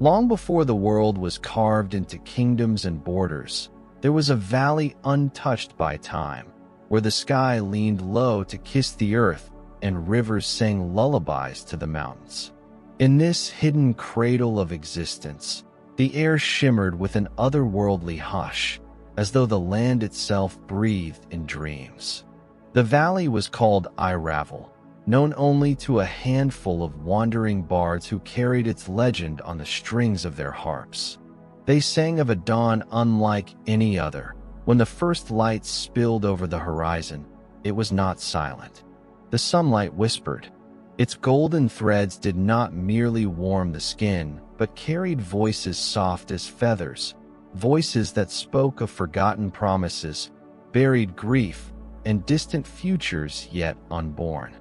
Long before the world was carved into kingdoms and borders, there was a valley untouched by time, where the sky leaned low to kiss the earth and rivers sang lullabies to the mountains. In this hidden cradle of existence, the air shimmered with an otherworldly hush, as though the land itself breathed in dreams. The valley was called Iravel, known only to a handful of wandering bards who carried its legend on the strings of their harps. They sang of a dawn unlike any other. When the first light spilled over the horizon, it was not silent. The sunlight whispered. Its golden threads did not merely warm the skin, but carried voices soft as feathers, voices that spoke of forgotten promises, buried grief, and distant futures yet unborn.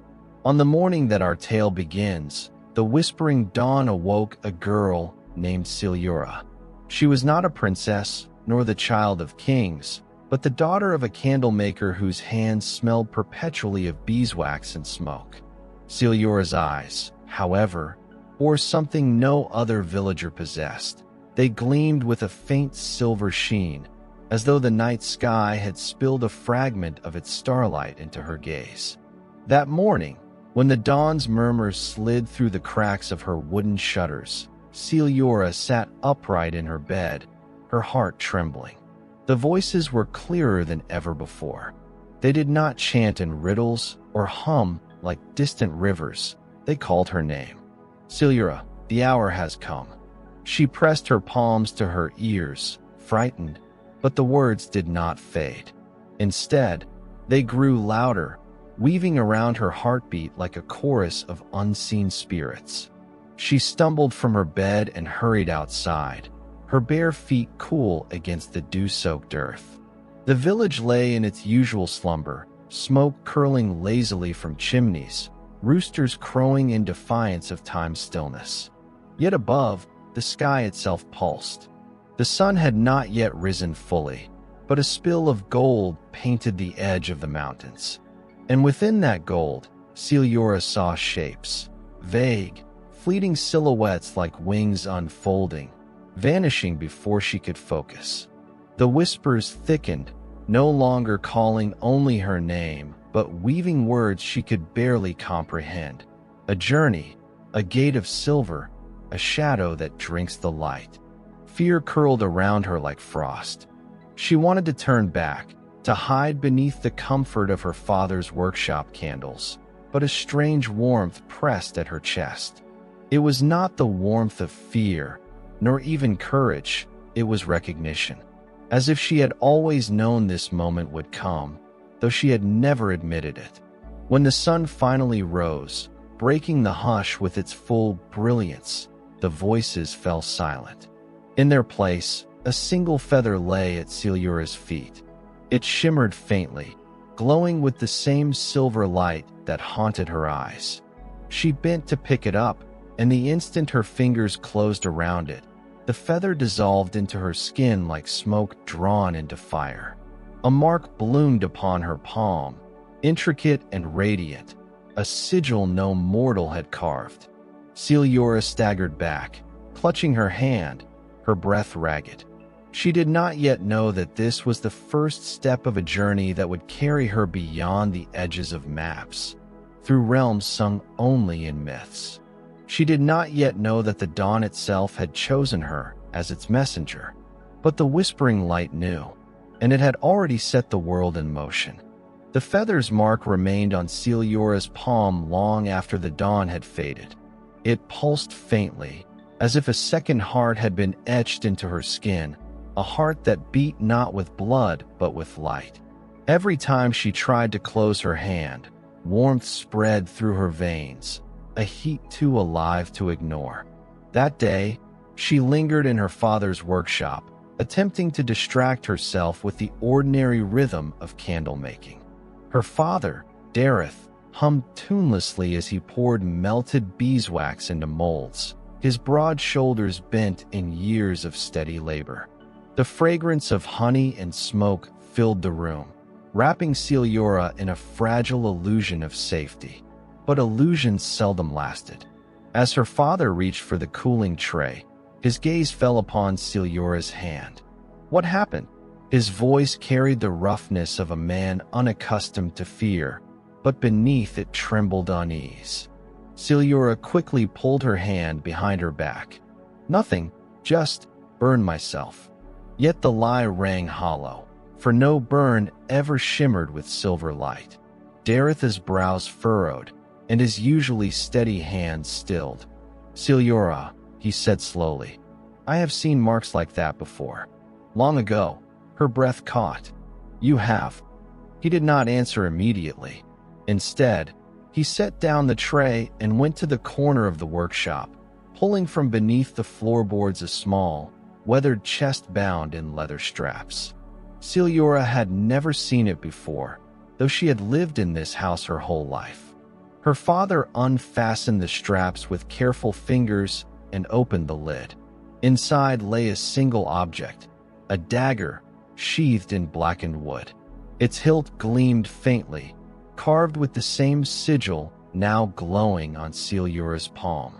On the morning that our tale begins, the whispering dawn awoke a girl named Seliora. She was not a princess, nor the child of kings, but the daughter of a candlemaker whose hands smelled perpetually of beeswax and smoke. Seliora's eyes, however, bore something no other villager possessed. They gleamed with a faint silver sheen, as though the night sky had spilled a fragment of its starlight into her gaze. That morning, when the dawn's murmurs slid through the cracks of her wooden shutters, Seliora sat upright in her bed, her heart trembling. The voices were clearer than ever before. They did not chant in riddles or hum like distant rivers. They called her name. Seliora, the hour has come. She pressed her palms to her ears, frightened, but the words did not fade. Instead, they grew louder, weaving around her heartbeat like a chorus of unseen spirits. She stumbled from her bed and hurried outside, her bare feet cool against the dew-soaked earth. The village lay in its usual slumber, smoke curling lazily from chimneys, roosters crowing in defiance of time's stillness. Yet above, the sky itself pulsed. The sun had not yet risen fully, but a spill of gold painted the edge of the mountains. And within that gold, Seliora saw shapes, vague, fleeting silhouettes like wings unfolding, vanishing before she could focus. The whispers thickened, no longer calling only her name, but weaving words she could barely comprehend. A journey, a gate of silver, a shadow that drinks the light. Fear curled around her like frost. She wanted to turn back, to hide beneath the comfort of her father's workshop candles, but a strange warmth pressed at her chest. It was not the warmth of fear, nor even courage, it was recognition. As if she had always known this moment would come, though she had never admitted it. When the sun finally rose, breaking the hush with its full brilliance, the voices fell silent. In their place, a single feather lay at Seliora's feet. It shimmered faintly, glowing with the same silver light that haunted her eyes. She bent to pick it up, and the instant her fingers closed around it, the feather dissolved into her skin like smoke drawn into fire. A mark bloomed upon her palm, intricate and radiant, a sigil no mortal had carved. Seliora staggered back, clutching her hand, her breath ragged. She did not yet know that this was the first step of a journey that would carry her beyond the edges of maps, through realms sung only in myths. She did not yet know that the dawn itself had chosen her as its messenger, but the whispering light knew, and it had already set the world in motion. The feather's mark remained on Seliora's palm long after the dawn had faded. It pulsed faintly, as if a second heart had been etched into her skin, a heart that beat not with blood but with light. Every time she tried to close her hand, warmth spread through her veins, a heat too alive to ignore. That day, she lingered in her father's workshop, attempting to distract herself with the ordinary rhythm of candle making. Her father, Dareth, hummed tunelessly as he poured melted beeswax into molds, his broad shoulders bent in years of steady labor. The fragrance of honey and smoke filled the room, wrapping Seliora in a fragile illusion of safety. But illusions seldom lasted. As her father reached for the cooling tray, His gaze fell upon Seliora's hand. What happened? His voice carried the roughness of a man unaccustomed to fear, but beneath it trembled unease. Seliora quickly pulled her hand behind her back. Nothing, just burned myself. Yet the lie rang hollow, for no burn ever shimmered with silver light. Daretha's brows furrowed, and his usually steady hand stilled. Seliora, he said slowly, I have seen marks like that before. Long ago. Her breath caught. You have. He did not answer immediately. Instead, he set down the tray and went to the corner of the workshop, pulling from beneath the floorboards a small, weathered chest bound in leather straps. Seliora had never seen it before, though she had lived in this house her whole life. Her father unfastened the straps with careful fingers and opened the lid. Inside lay a single object, a dagger sheathed in blackened wood. Its hilt gleamed faintly, carved with the same sigil now glowing on Seliora's palm.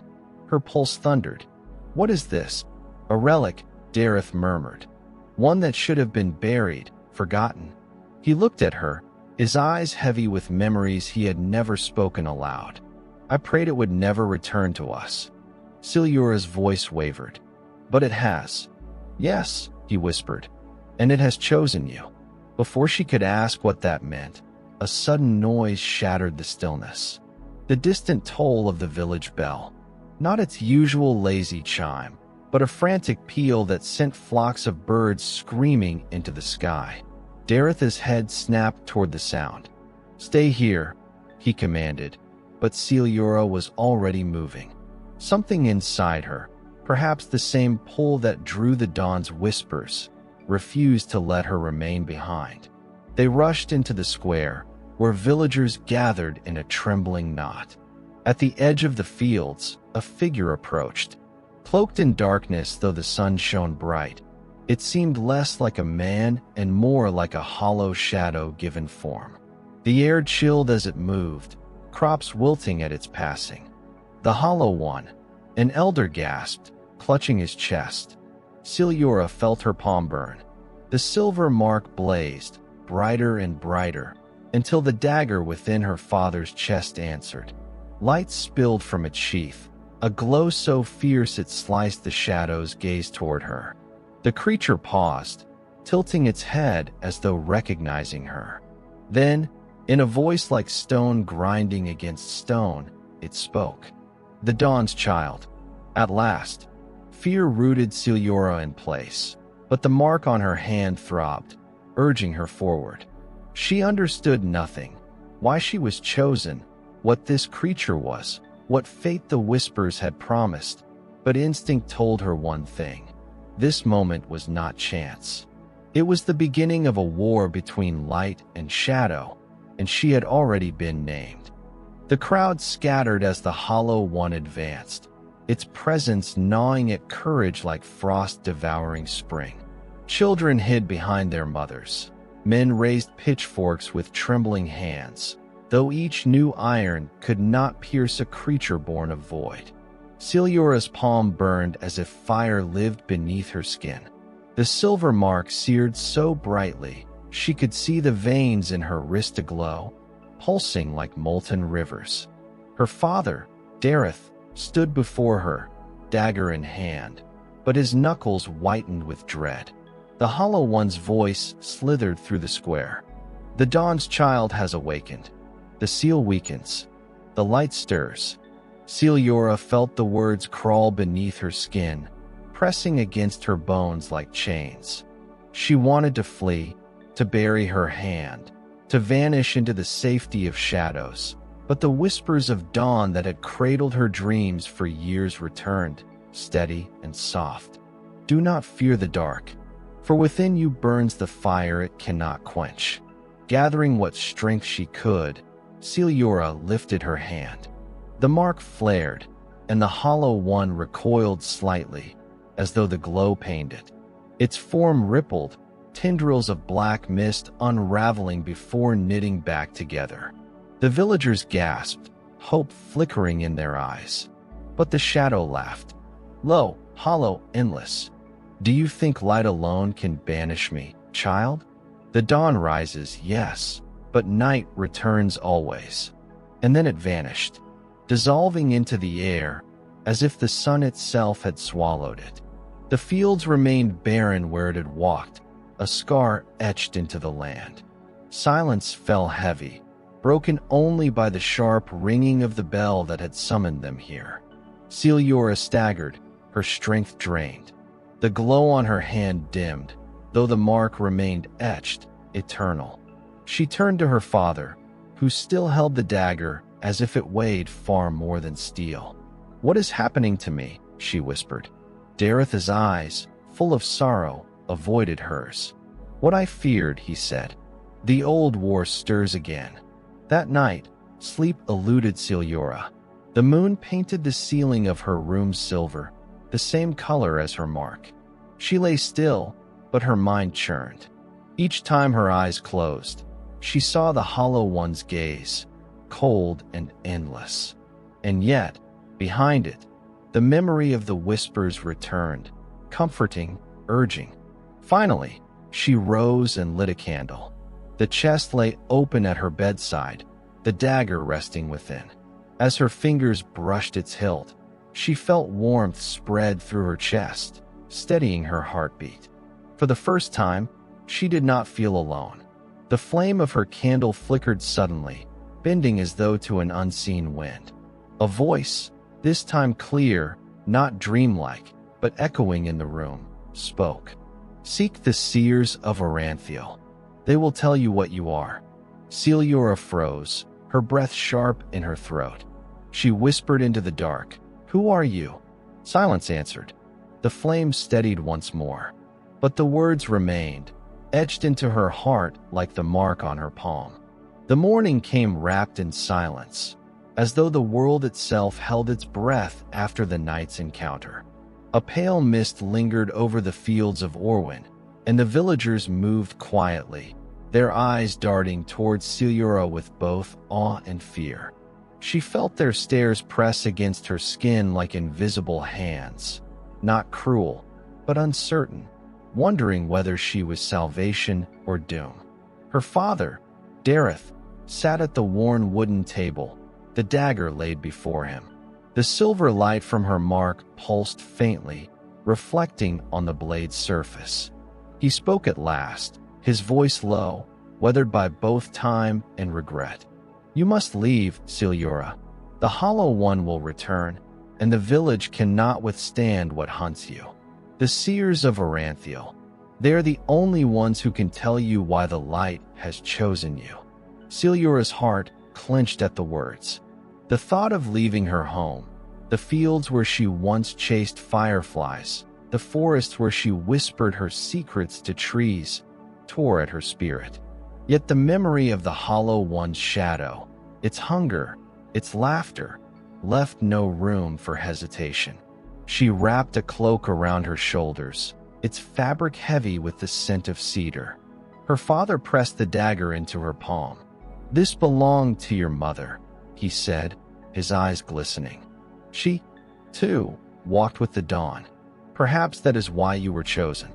Her pulse thundered. What is this? A relic, Dareth murmured. One that should have been buried, forgotten. He looked at her, his eyes heavy with memories he had never spoken aloud. I prayed it would never return to us. Seliora's voice wavered. But it has. Yes, he whispered. And it has chosen you. Before she could ask what that meant, a sudden noise shattered the stillness. The distant toll of the village bell. Not its usual lazy chime, but a frantic peal that sent flocks of birds screaming into the sky. Daretha's head snapped toward the sound. Stay here, he commanded, but Seliora was already moving. Something inside her, perhaps the same pull that drew the dawn's whispers, refused to let her remain behind. They rushed into the square, where villagers gathered in a trembling knot. At the edge of the fields, a figure approached. Cloaked in darkness though the sun shone bright, it seemed less like a man and more like a hollow shadow given form. The air chilled as it moved, crops wilting at its passing. The Hollow One, an elder gasped, clutching his chest. Seliora felt her palm burn. The silver mark blazed, brighter and brighter, until the dagger within her father's chest answered. Light spilled from its sheath, a glow so fierce it sliced the shadows gazed toward her. The creature paused, tilting its head as though recognizing her. Then, in a voice like stone grinding against stone, it spoke. The Dawn's child. At last. Fear rooted Seliora in place, but the mark on her hand throbbed, urging her forward. She understood nothing, why she was chosen, what this creature was, what fate the whispers had promised, but instinct told her one thing. This moment was not chance. It was the beginning of a war between light and shadow, and she had already been named. The crowd scattered as the Hollow One advanced, its presence gnawing at courage like frost devouring spring. Children hid behind their mothers. Men raised pitchforks with trembling hands, though each new iron could not pierce a creature born of void. Seliora's palm burned as if fire lived beneath her skin. The silver mark seared so brightly, she could see the veins in her wrist aglow, pulsing like molten rivers. Her father, Dareth, stood before her, dagger in hand, but his knuckles whitened with dread. The Hollow One's voice slithered through the square. The Dawn's child has awakened. The seal weakens. The light stirs. Seliora felt the words crawl beneath her skin, pressing against her bones like chains. She wanted to flee, to bury her hand, to vanish into the safety of shadows. But the whispers of dawn that had cradled her dreams for years returned, steady and soft. Do not fear the dark, for within you burns the fire it cannot quench. Gathering what strength she could, Seliora lifted her hand. The mark flared, and the Hollow One recoiled slightly, as though the glow pained it. Its form rippled, tendrils of black mist unraveling before knitting back together. The villagers gasped, hope flickering in their eyes. But the shadow laughed. Lo, hollow, endless. Do you think light alone can banish me, child? The dawn rises, yes, but night returns always. And then it vanished, dissolving into the air, as if the sun itself had swallowed it. The fields remained barren where it had walked, a scar etched into the land. Silence fell heavy, broken only by the sharp ringing of the bell that had summoned them here. Seliora staggered, her strength drained. The glow on her hand dimmed, though the mark remained etched, eternal. She turned to her father, who still held the dagger as if it weighed far more than steel. "What is happening to me?" she whispered. Dareth's eyes, full of sorrow, avoided hers. "What I feared," he said. "The old war stirs again." That night, sleep eluded Seliora. The moon painted the ceiling of her room silver, the same color as her mark. She lay still, but her mind churned. Each time her eyes closed, she saw the hollow one's gaze, cold and endless. And yet, behind it, the memory of the whispers returned, comforting, urging. Finally, she rose and lit a candle. The chest lay open at her bedside, the dagger resting within. As her fingers brushed its hilt, she felt warmth spread through her chest, steadying her heartbeat. For the first time, she did not feel alone. The flame of her candle flickered suddenly, bending as though to an unseen wind. A voice, this time clear, not dreamlike, but echoing in the room, spoke. "Seek the seers of Aranthiel. They will tell you what you are." Seliora froze, her breath sharp in her throat. She whispered into the dark, "Who are you?" Silence answered. The flame steadied once more, but the words remained, etched into her heart like the mark on her palm. The morning came wrapped in silence, as though the world itself held its breath after the night's encounter. A pale mist lingered over the fields of Orwyn, and the villagers moved quietly, their eyes darting towards Seliora with both awe and fear. She felt their stares press against her skin like invisible hands, not cruel, but uncertain, wondering whether she was salvation or doom. Her father, Dareth, sat at the worn wooden table, the dagger laid before him. The silver light from her mark pulsed faintly, reflecting on the blade's surface. He spoke at last, his voice low, weathered by both time and regret. "You must leave, Seliora. The Hollow One will return, and the village cannot withstand what hunts you. The seers of Aranthiel, they are the only ones who can tell you why the light has chosen you." Seliora's heart clenched at the words. The thought of leaving her home, the fields where she once chased fireflies, the forests where she whispered her secrets to trees, tore at her spirit. Yet the memory of the Hollow One's shadow, its hunger, its laughter, left no room for hesitation. She wrapped a cloak around her shoulders, its fabric heavy with the scent of cedar. Her father pressed the dagger into her palm. "This belonged to your mother," he said, his eyes glistening. "She, too, walked with the dawn. Perhaps that is why you were chosen."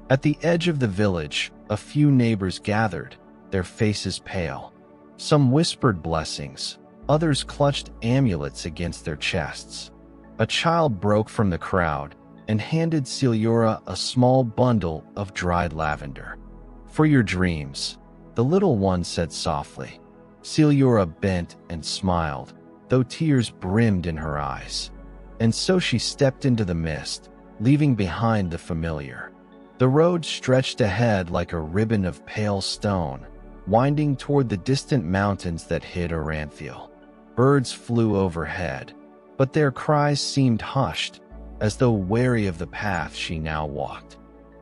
At the edge of the village, a few neighbors gathered, their faces pale. Some whispered blessings, others clutched amulets against their chests. A child broke from the crowd and handed Seliora a small bundle of dried lavender. "For your dreams," the little one said softly. Seliora bent and smiled, though tears brimmed in her eyes. And so she stepped into the mist, leaving behind the familiar. The road stretched ahead like a ribbon of pale stone, winding toward the distant mountains that hid Aranthiel. Birds flew overhead, but their cries seemed hushed, as though wary of the path she now walked.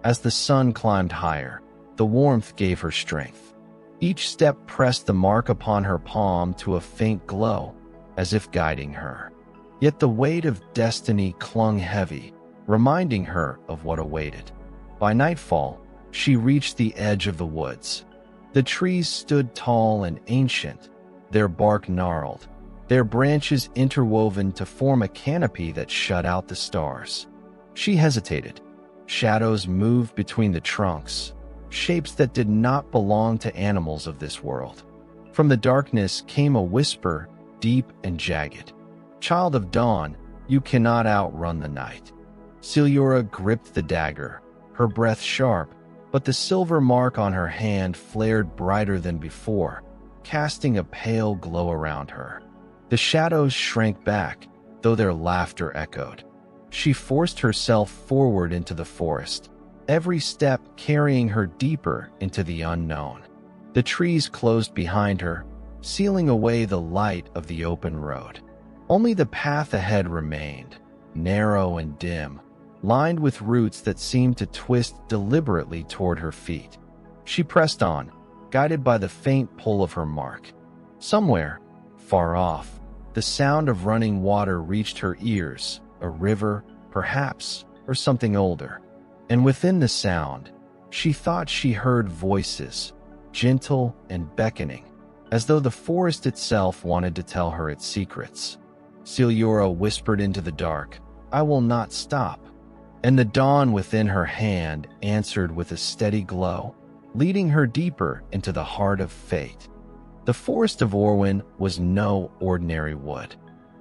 As the sun climbed higher, the warmth gave her strength. Each step pressed the mark upon her palm to a faint glow, as if guiding her. Yet the weight of destiny clung heavy, reminding her of what awaited. By nightfall, she reached the edge of the woods. The trees stood tall and ancient, their bark gnarled, their branches interwoven to form a canopy that shut out the stars. She hesitated. Shadows moved between the trunks, shapes that did not belong to animals of this world. From the darkness came a whisper, deep and jagged. "Child of dawn, you cannot outrun the night." Seliora gripped the dagger, her breath sharp, but the silver mark on her hand flared brighter than before, casting a pale glow around her. The shadows shrank back, though their laughter echoed. She forced herself forward into the forest, every step carrying her deeper into the unknown. The trees closed behind her, sealing away the light of the open road. Only the path ahead remained, narrow and dim, lined with roots that seemed to twist deliberately toward her feet. She pressed on, guided by the faint pull of her mark. Somewhere, far off, the sound of running water reached her ears, a river, perhaps, or something older. And within the sound, she thought she heard voices, gentle and beckoning, as though the forest itself wanted to tell her its secrets. Seliora whispered into the dark, "I will not stop." And the dawn within her hand answered with a steady glow, leading her deeper into the heart of fate. The forest of Orwin was no ordinary wood.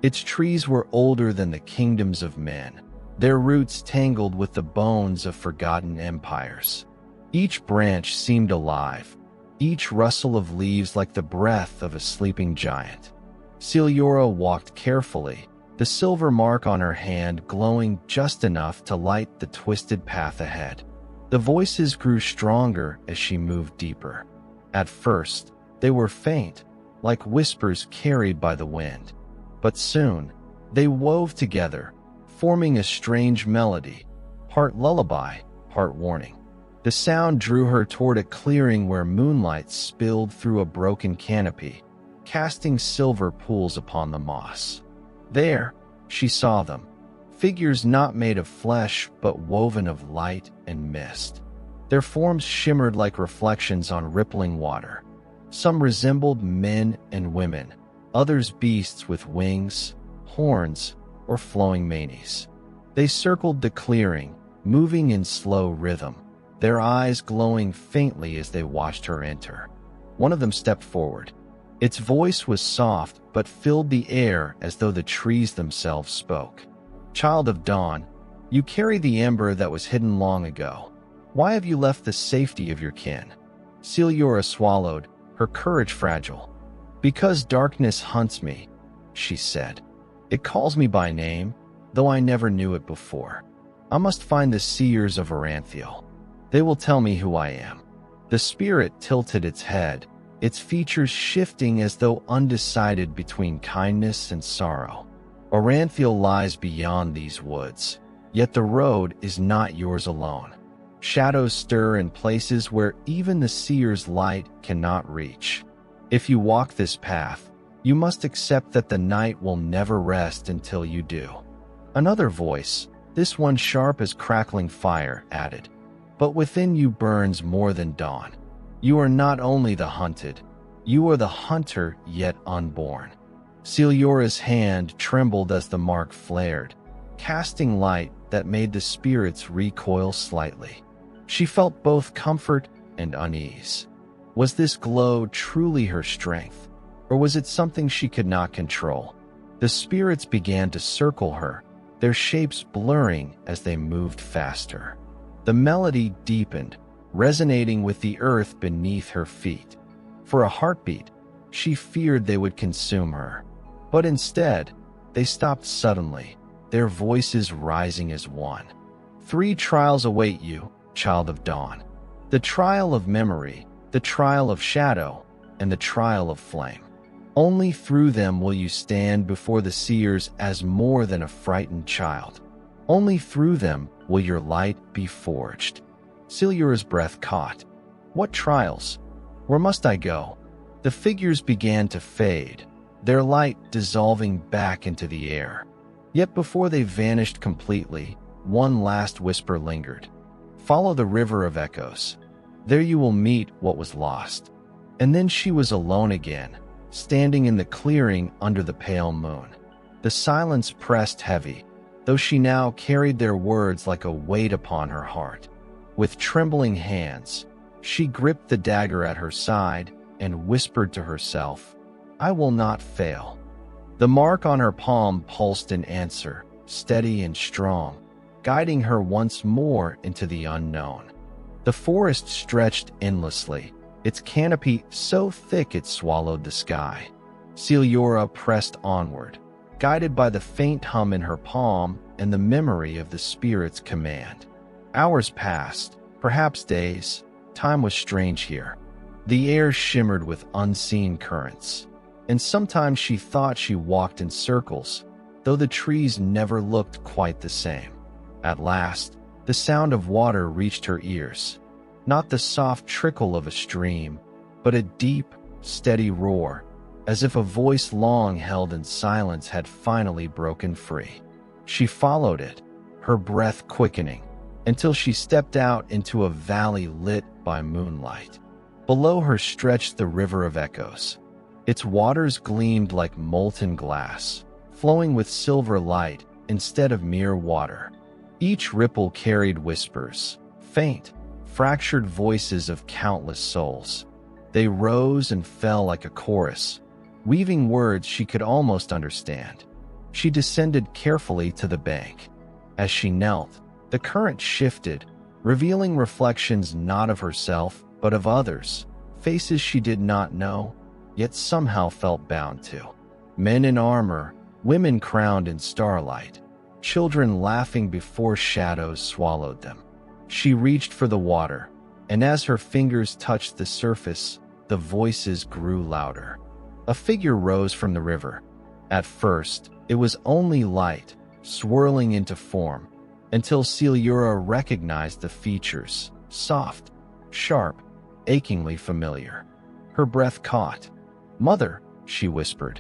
Its trees were older than the kingdoms of men, their roots tangled with the bones of forgotten empires. Each branch seemed alive, each rustle of leaves like the breath of a sleeping giant. Seliora walked carefully, the silver mark on her hand glowing just enough to light the twisted path ahead. The voices grew stronger as she moved deeper. At first, they were faint, like whispers carried by the wind. But soon, they wove together, forming a strange melody, part lullaby, part warning. The sound drew her toward a clearing where moonlight spilled through a broken canopy, casting silver pools upon the moss. There, she saw them, figures not made of flesh but woven of light and mist. Their forms shimmered like reflections on rippling water. Some resembled men and women, others beasts with wings, horns, or flowing manes. They circled the clearing, moving in slow rhythm, their eyes glowing faintly as they watched her enter. One of them stepped forward. Its voice was soft but filled the air as though the trees themselves spoke. "Child of dawn, you carry the ember that was hidden long ago. Why have you left the safety of your kin?" Seliora swallowed, her courage fragile. "Because darkness hunts me," she said. "It calls me by name, though I never knew it before. I must find the seers of Iranthiel. They will tell me who I am." The spirit tilted its head, its features shifting as though undecided between kindness and sorrow. "Iranthiel lies beyond these woods, yet the road is not yours alone. Shadows stir in places where even the seer's light cannot reach. If you walk this path, you must accept that the night will never rest until you do." Another voice, this one sharp as crackling fire, added, "But within you burns more than dawn. You are not only the hunted, you are the hunter yet unborn." Seliora's hand trembled as the mark flared, casting light that made the spirits recoil slightly. She felt both comfort and unease. Was this glow truly her strength, or was it something she could not control? The spirits began to circle her, their shapes blurring as they moved faster. The melody deepened, resonating with the earth beneath her feet. For a heartbeat, she feared they would consume her. But instead, they stopped suddenly, their voices rising as one. "3 trials await you, child of dawn. The trial of memory, the trial of shadow, and the trial of flame. Only through them will you stand before the seers as more than a frightened child. Only through them will your light be forged." Seliora's breath caught. What trials? Where must I go? The figures began to fade, their light dissolving back into the air. Yet before they vanished completely, one last whisper lingered. "Follow the river of echoes. There you will meet what was lost." And then she was alone again, standing in the clearing under the pale moon. The silence pressed heavy, though she now carried their words like a weight upon her heart. With trembling hands, she gripped the dagger at her side and whispered to herself, "I will not fail." The mark on her palm pulsed in answer, steady and strong, guiding her once more into the unknown. The forest stretched endlessly, its canopy so thick it swallowed the sky. Seliora pressed onward, guided by the faint hum in her palm and the memory of the spirit's command. Hours passed, perhaps days. Time was strange here. The air shimmered with unseen currents, and sometimes she thought she walked in circles, though the trees never looked quite the same. At last, the sound of water reached her ears, not the soft trickle of a stream, but a deep, steady roar, as if a voice long held in silence had finally broken free. She followed it, her breath quickening, until she stepped out into a valley lit by moonlight. Below her stretched the River of Echoes. Its waters gleamed like molten glass, flowing with silver light instead of mere water. Each ripple carried whispers, faint, fractured voices of countless souls. They rose and fell like a chorus, weaving words she could almost understand. She descended carefully to the bank. As she knelt, the current shifted, revealing reflections not of herself, but of others, faces she did not know, yet somehow felt bound to. Men in armor, women crowned in starlight, children laughing before shadows swallowed them. She reached for the water, and as her fingers touched the surface, the voices grew louder. A figure rose from the river. At first, it was only light, swirling into form, until Seliora recognized the features, soft, sharp, achingly familiar. Her breath caught. "Mother," she whispered.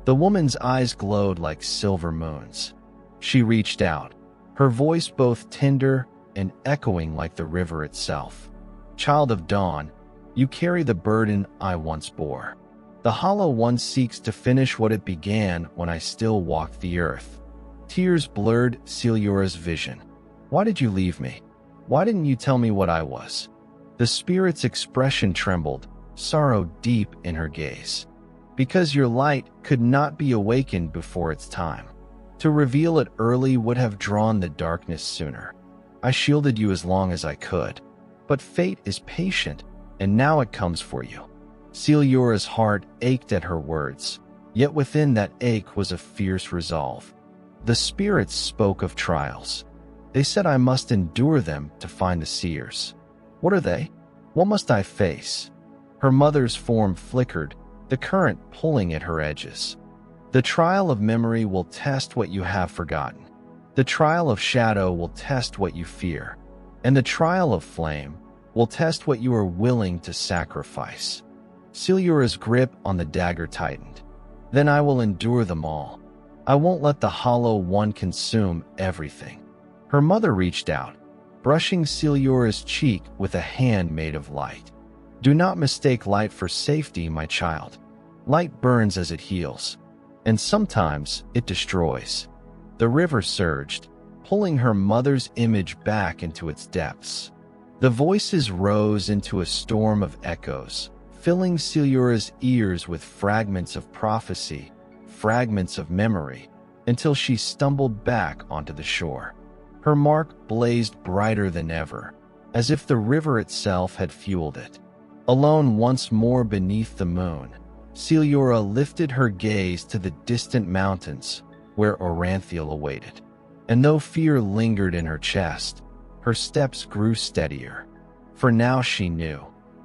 The woman's eyes glowed like silver moons. She reached out, her voice both tender and echoing like the river itself. "Child of dawn, you carry the burden I once bore. The Hollow One seeks to finish what it began when I still walked the earth." Tears blurred Seliora's vision. "Why did you leave me? Why didn't you tell me what I was?" The spirit's expression trembled, sorrow deep in her gaze. "Because your light could not be awakened before its time. To reveal it early would have drawn the darkness sooner. I shielded you as long as I could. But fate is patient, and now it comes for you." Seliora's heart ached at her words, yet within that ache was a fierce resolve. The spirits spoke of trials. They said I must endure them to find the seers. What are they? What must I face? Her mother's form flickered, the current pulling at her edges. "The trial of memory will test what you have forgotten. The trial of shadow will test what you fear. And the trial of flame will test what you are willing to sacrifice." Seliora's grip on the dagger tightened. "Then I will endure them all. I won't let the Hollow One consume everything." Her mother reached out, brushing Seliora's cheek with a hand made of light. "Do not mistake light for safety, my child. Light burns as it heals, and sometimes it destroys." The river surged, pulling her mother's image back into its depths. The voices rose into a storm of echoes, filling Seliora's ears with fragments of prophecy, fragments of memory, until she stumbled back onto the shore. Her mark blazed brighter than ever, as if the river itself had fueled it. Alone once more beneath the moon, Seliora lifted her gaze to the distant mountains where Oranthiel awaited. And though fear lingered in her chest, her steps grew steadier. For now she knew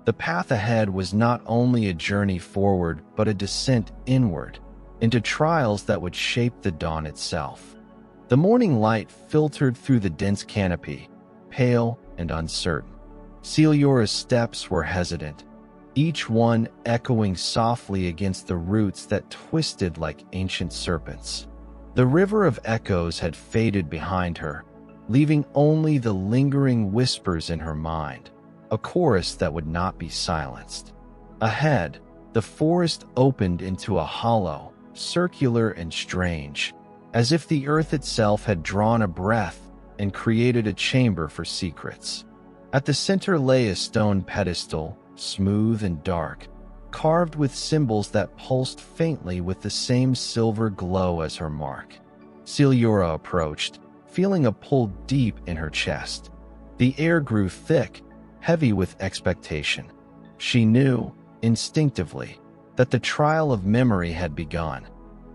the path ahead was not only a journey forward but a descent inward, into trials that would shape the dawn itself. The morning light filtered through the dense canopy, pale and uncertain. Seliora's steps were hesitant, each one echoing softly against the roots that twisted like ancient serpents. The River of Echoes had faded behind her, leaving only the lingering whispers in her mind, a chorus that would not be silenced. Ahead, the forest opened into a hollow, circular and strange, as if the earth itself had drawn a breath and created a chamber for secrets. At the center lay a stone pedestal, smooth and dark, carved with symbols that pulsed faintly with the same silver glow as her mark. Seliora approached, feeling a pull deep in her chest. The air grew thick, heavy with expectation. She knew, instinctively, that the trial of memory had begun.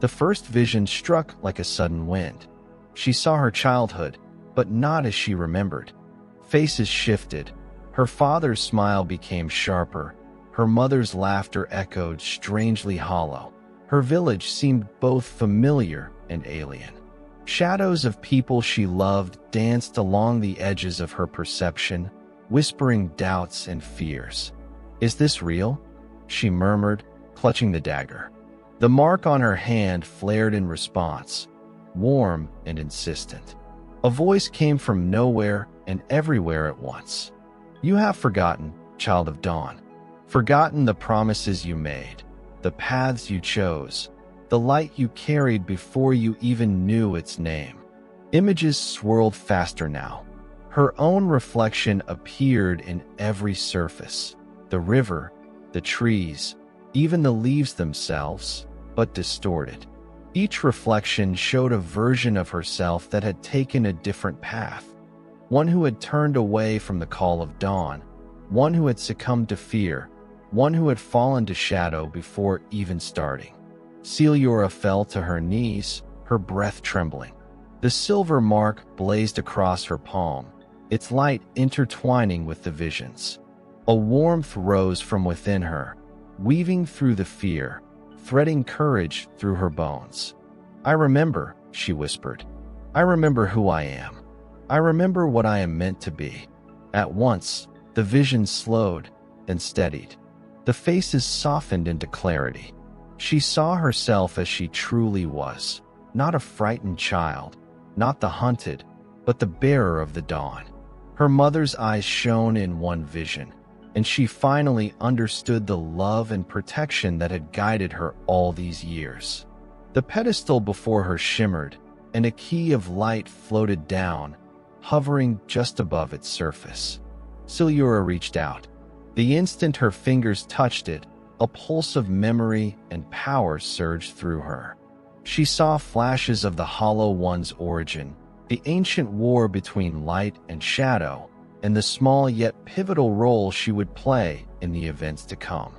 The first vision struck like a sudden wind. She saw her childhood, but not as she remembered. Faces shifted. Her father's smile became sharper. Her mother's laughter echoed strangely hollow. Her village seemed both familiar and alien. Shadows of people she loved danced along the edges of her perception, whispering doubts and fears. "Is this real?" she murmured, clutching the dagger. The mark on her hand flared in response, warm and insistent. A voice came from nowhere and everywhere at once. "You have forgotten, child of dawn. Forgotten the promises you made, the paths you chose, the light you carried before you even knew its name." Images swirled faster now. Her own reflection appeared in every surface. The river, the trees, even the leaves themselves, but distorted. Each reflection showed a version of herself that had taken a different path. One who had turned away from the call of dawn, one who had succumbed to fear, one who had fallen to shadow before even starting. Seliora fell to her knees, her breath trembling. The silver mark blazed across her palm, its light intertwining with the visions. A warmth rose from within her, weaving through the fear, threading courage through her bones. "I remember," she whispered. "I remember who I am. I remember what I am meant to be." At once, the vision slowed, then steadied. The faces softened into clarity. She saw herself as she truly was, not a frightened child, not the hunted, but the bearer of the dawn. Her mother's eyes shone in one vision, and she finally understood the love and protection that had guided her all these years. The pedestal before her shimmered, and a key of light floated down, hovering just above its surface. Seliora reached out. The instant her fingers touched it, a pulse of memory and power surged through her. She saw flashes of the Hollow One's origin, the ancient war between light and shadow, and the small yet pivotal role she would play in the events to come.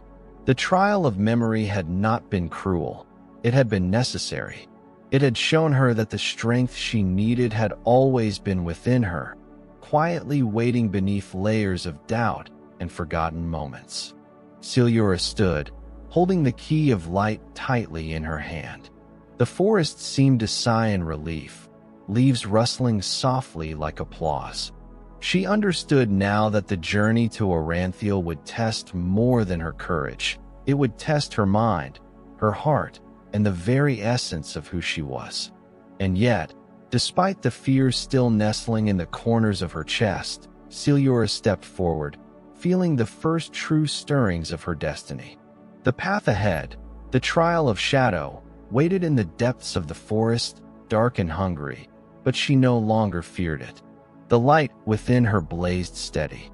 The trial of memory had not been cruel. It had been necessary. It had shown her that the strength she needed had always been within her, quietly waiting beneath layers of doubt and forgotten moments. Seliora stood, holding the key of light tightly in her hand. The forest seemed to sigh in relief, leaves rustling softly like applause. She understood now that the journey to Oranthiel would test more than her courage. It would test her mind, her heart, and the very essence of who she was. And yet, despite the fears still nestling in the corners of her chest, Seliora stepped forward, feeling the first true stirrings of her destiny. The path ahead, the trial of shadow, waited in the depths of the forest, dark and hungry, but she no longer feared it. The light within her blazed steady.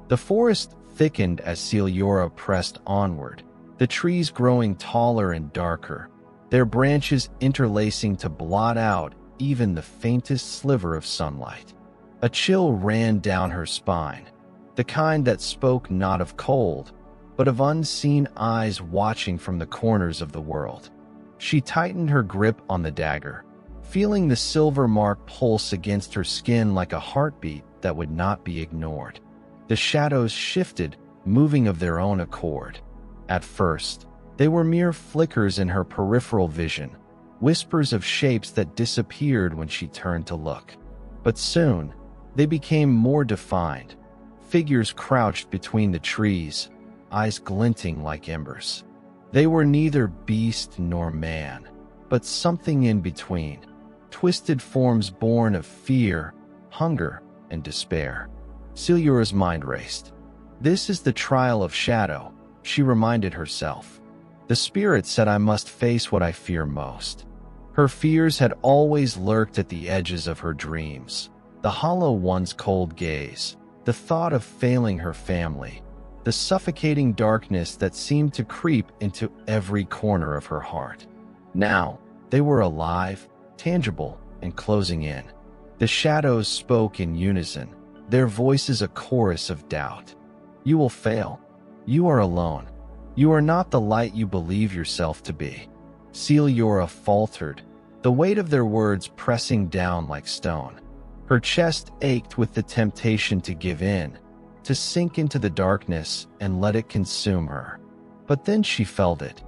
The forest thickened as Seliora pressed onward, the trees growing taller and darker, their branches interlacing to blot out even the faintest sliver of sunlight. A chill ran down her spine, the kind that spoke not of cold, but of unseen eyes watching from the corners of the world. She tightened her grip on the dagger, feeling the silver mark pulse against her skin like a heartbeat that would not be ignored. The shadows shifted, moving of their own accord. At first, they were mere flickers in her peripheral vision, whispers of shapes that disappeared when she turned to look. But soon, they became more defined, figures crouched between the trees, eyes glinting like embers. They were neither beast nor man, but something in between, twisted forms born of fear, hunger, and despair. Seliora's mind raced. This is the trial of shadow, she reminded herself. The spirit said I must face what I fear most. Her fears had always lurked at the edges of her dreams. The hollow one's cold gaze, the thought of failing her family, the suffocating darkness that seemed to creep into every corner of her heart. Now, they were alive, tangible, and closing in. The shadows spoke in unison, their voices a chorus of doubt. You will fail. You are alone. You are not the light you believe yourself to be. Seliora faltered, the weight of their words pressing down like stone. Her chest ached with the temptation to give in, to sink into the darkness and let it consume her. But then she felt it,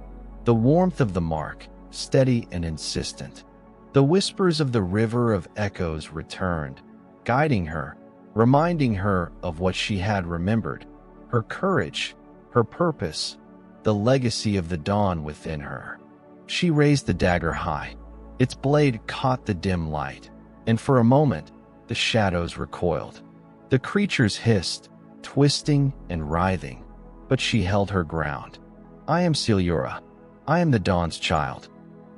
the warmth of the mark, steady and insistent. The whispers of the river of echoes returned, guiding her, reminding her of what she had remembered, her courage, her purpose, the legacy of the dawn within her. She raised the dagger high. Its blade caught the dim light, and for a moment, the shadows recoiled. The creatures hissed, twisting and writhing, but she held her ground. I am Seliora. I am the dawn's child.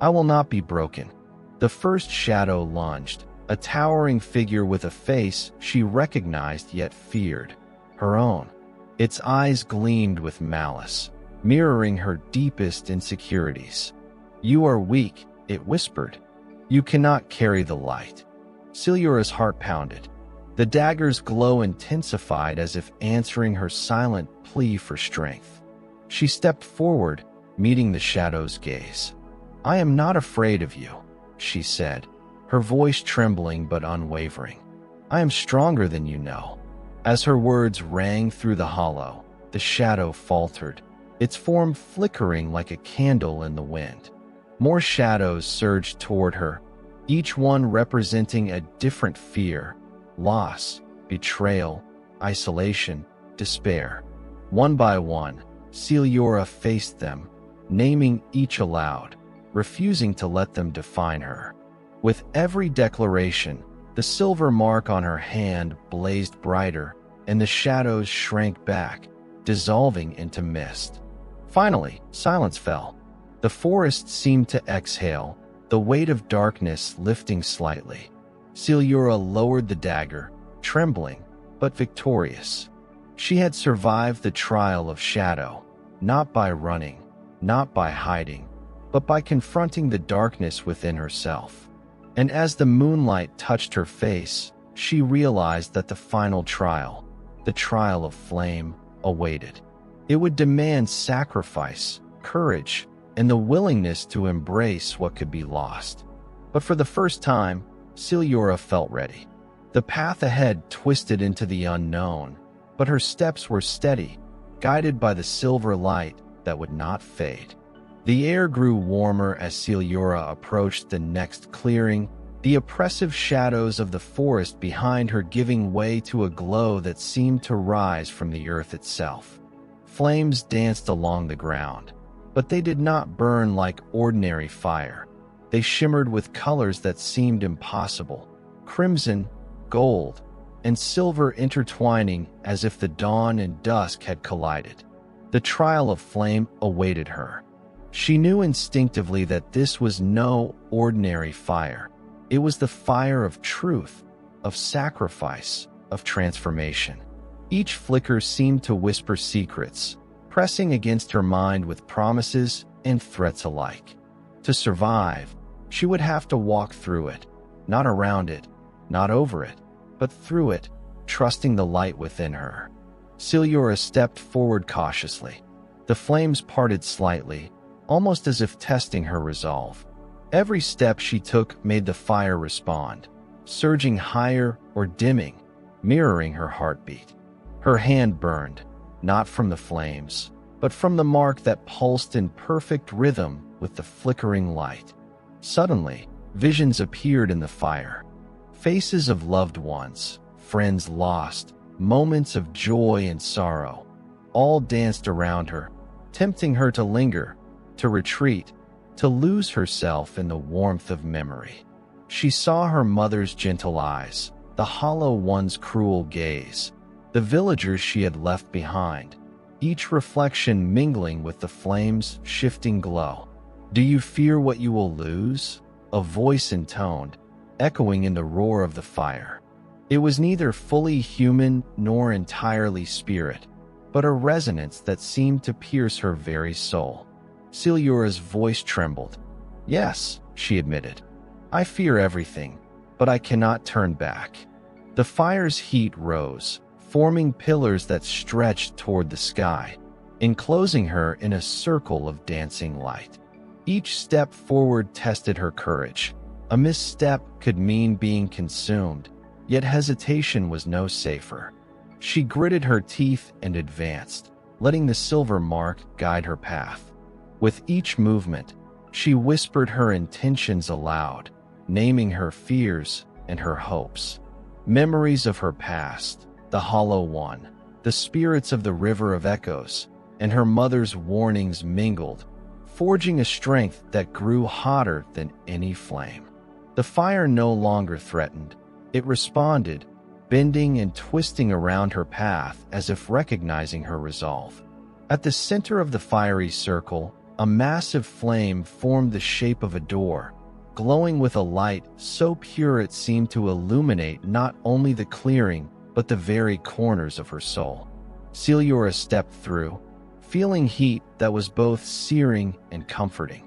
I will not be broken. The first shadow lunged, a towering figure with a face she recognized yet feared, her own. Its eyes gleamed with malice, mirroring her deepest insecurities. You are weak, it whispered. You cannot carry the light. Seliora's heart pounded. The dagger's glow intensified as if answering her silent plea for strength. She stepped forward, meeting the shadow's gaze. I am not afraid of you, she said, her voice trembling but unwavering. I am stronger than you know. As her words rang through the hollow, the shadow faltered, its form flickering like a candle in the wind. More shadows surged toward her, each one representing a different fear, loss, betrayal, isolation, despair. One by one, Seliora faced them, naming each aloud, refusing to let them define her. With every declaration, the silver mark on her hand blazed brighter, and the shadows shrank back, dissolving into mist. Finally, silence fell. The forest seemed to exhale, the weight of darkness lifting slightly. Seliora lowered the dagger, trembling, but victorious. She had survived the trial of shadow, not by running, not by hiding, but by confronting the darkness within herself. And as the moonlight touched her face, she realized that the final trial, the trial of flame, awaited. It would demand sacrifice, courage, and the willingness to embrace what could be lost. But for the first time, Seliora felt ready. The path ahead twisted into the unknown, but her steps were steady, guided by the silver light that would not fade. The air grew warmer as Seliora approached the next clearing, the oppressive shadows of the forest behind her giving way to a glow that seemed to rise from the earth itself. Flames danced along the ground, but they did not burn like ordinary fire. They shimmered with colors that seemed impossible, crimson, gold, and silver intertwining as if the dawn and dusk had collided. The trial of flame awaited her. She knew instinctively that this was no ordinary fire. It was the fire of truth, of sacrifice, of transformation. Each flicker seemed to whisper secrets, pressing against her mind with promises and threats alike. To survive, she would have to walk through it, not around it, not over it, but through it, trusting the light within her. Seliora stepped forward cautiously. The flames parted slightly, almost as if testing her resolve. Every step she took made the fire respond, surging higher or dimming, mirroring her heartbeat. Her hand burned, not from the flames, but from the mark that pulsed in perfect rhythm with the flickering light. Suddenly, visions appeared in the fire. Faces of loved ones, friends lost, moments of joy and sorrow, all danced around her, tempting her to linger, to retreat, to lose herself in the warmth of memory. She saw her mother's gentle eyes, the hollow one's cruel gaze, the villagers she had left behind, each reflection mingling with the flame's shifting glow. Do you fear what you will lose? a voice intoned, echoing in the roar of the fire. It was neither fully human nor entirely spirit, but a resonance that seemed to pierce her very soul. Seliora's voice trembled. "Yes," she admitted. "I fear everything, but I cannot turn back." The fire's heat rose, forming pillars that stretched toward the sky, enclosing her in a circle of dancing light. Each step forward tested her courage. A misstep could mean being consumed, yet hesitation was no safer. She gritted her teeth and advanced, letting the silver mark guide her path. With each movement, she whispered her intentions aloud, naming her fears and her hopes. Memories of her past, the Hollow One, the spirits of the River of Echoes, and her mother's warnings mingled, forging a strength that grew hotter than any flame. The fire no longer threatened. It responded, bending and twisting around her path as if recognizing her resolve. At the center of the fiery circle, a massive flame formed the shape of a door, glowing with a light so pure it seemed to illuminate not only the clearing, but the very corners of her soul. Seliora stepped through, feeling heat that was both searing and comforting.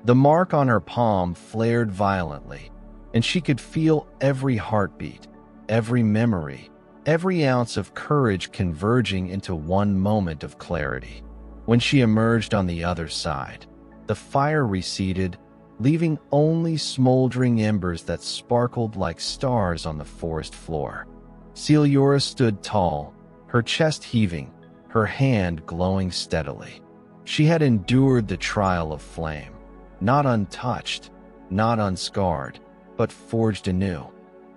The mark on her palm flared violently, and she could feel every heartbeat, every memory, every ounce of courage converging into one moment of clarity. When she emerged on the other side, the fire receded, leaving only smoldering embers that sparkled like stars on the forest floor. Seliora stood tall, her chest heaving, her hand glowing steadily. She had endured the trial of flame, not untouched, not unscarred, but forged anew.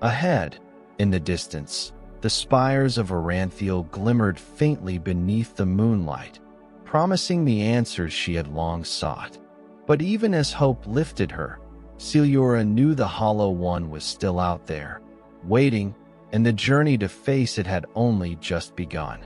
Ahead, in the distance, the spires of Eranthiel glimmered faintly beneath the moonlight, promising the answers she had long sought. But even as hope lifted her, Seliora knew the Hollow One was still out there, waiting, and the journey to face it had only just begun.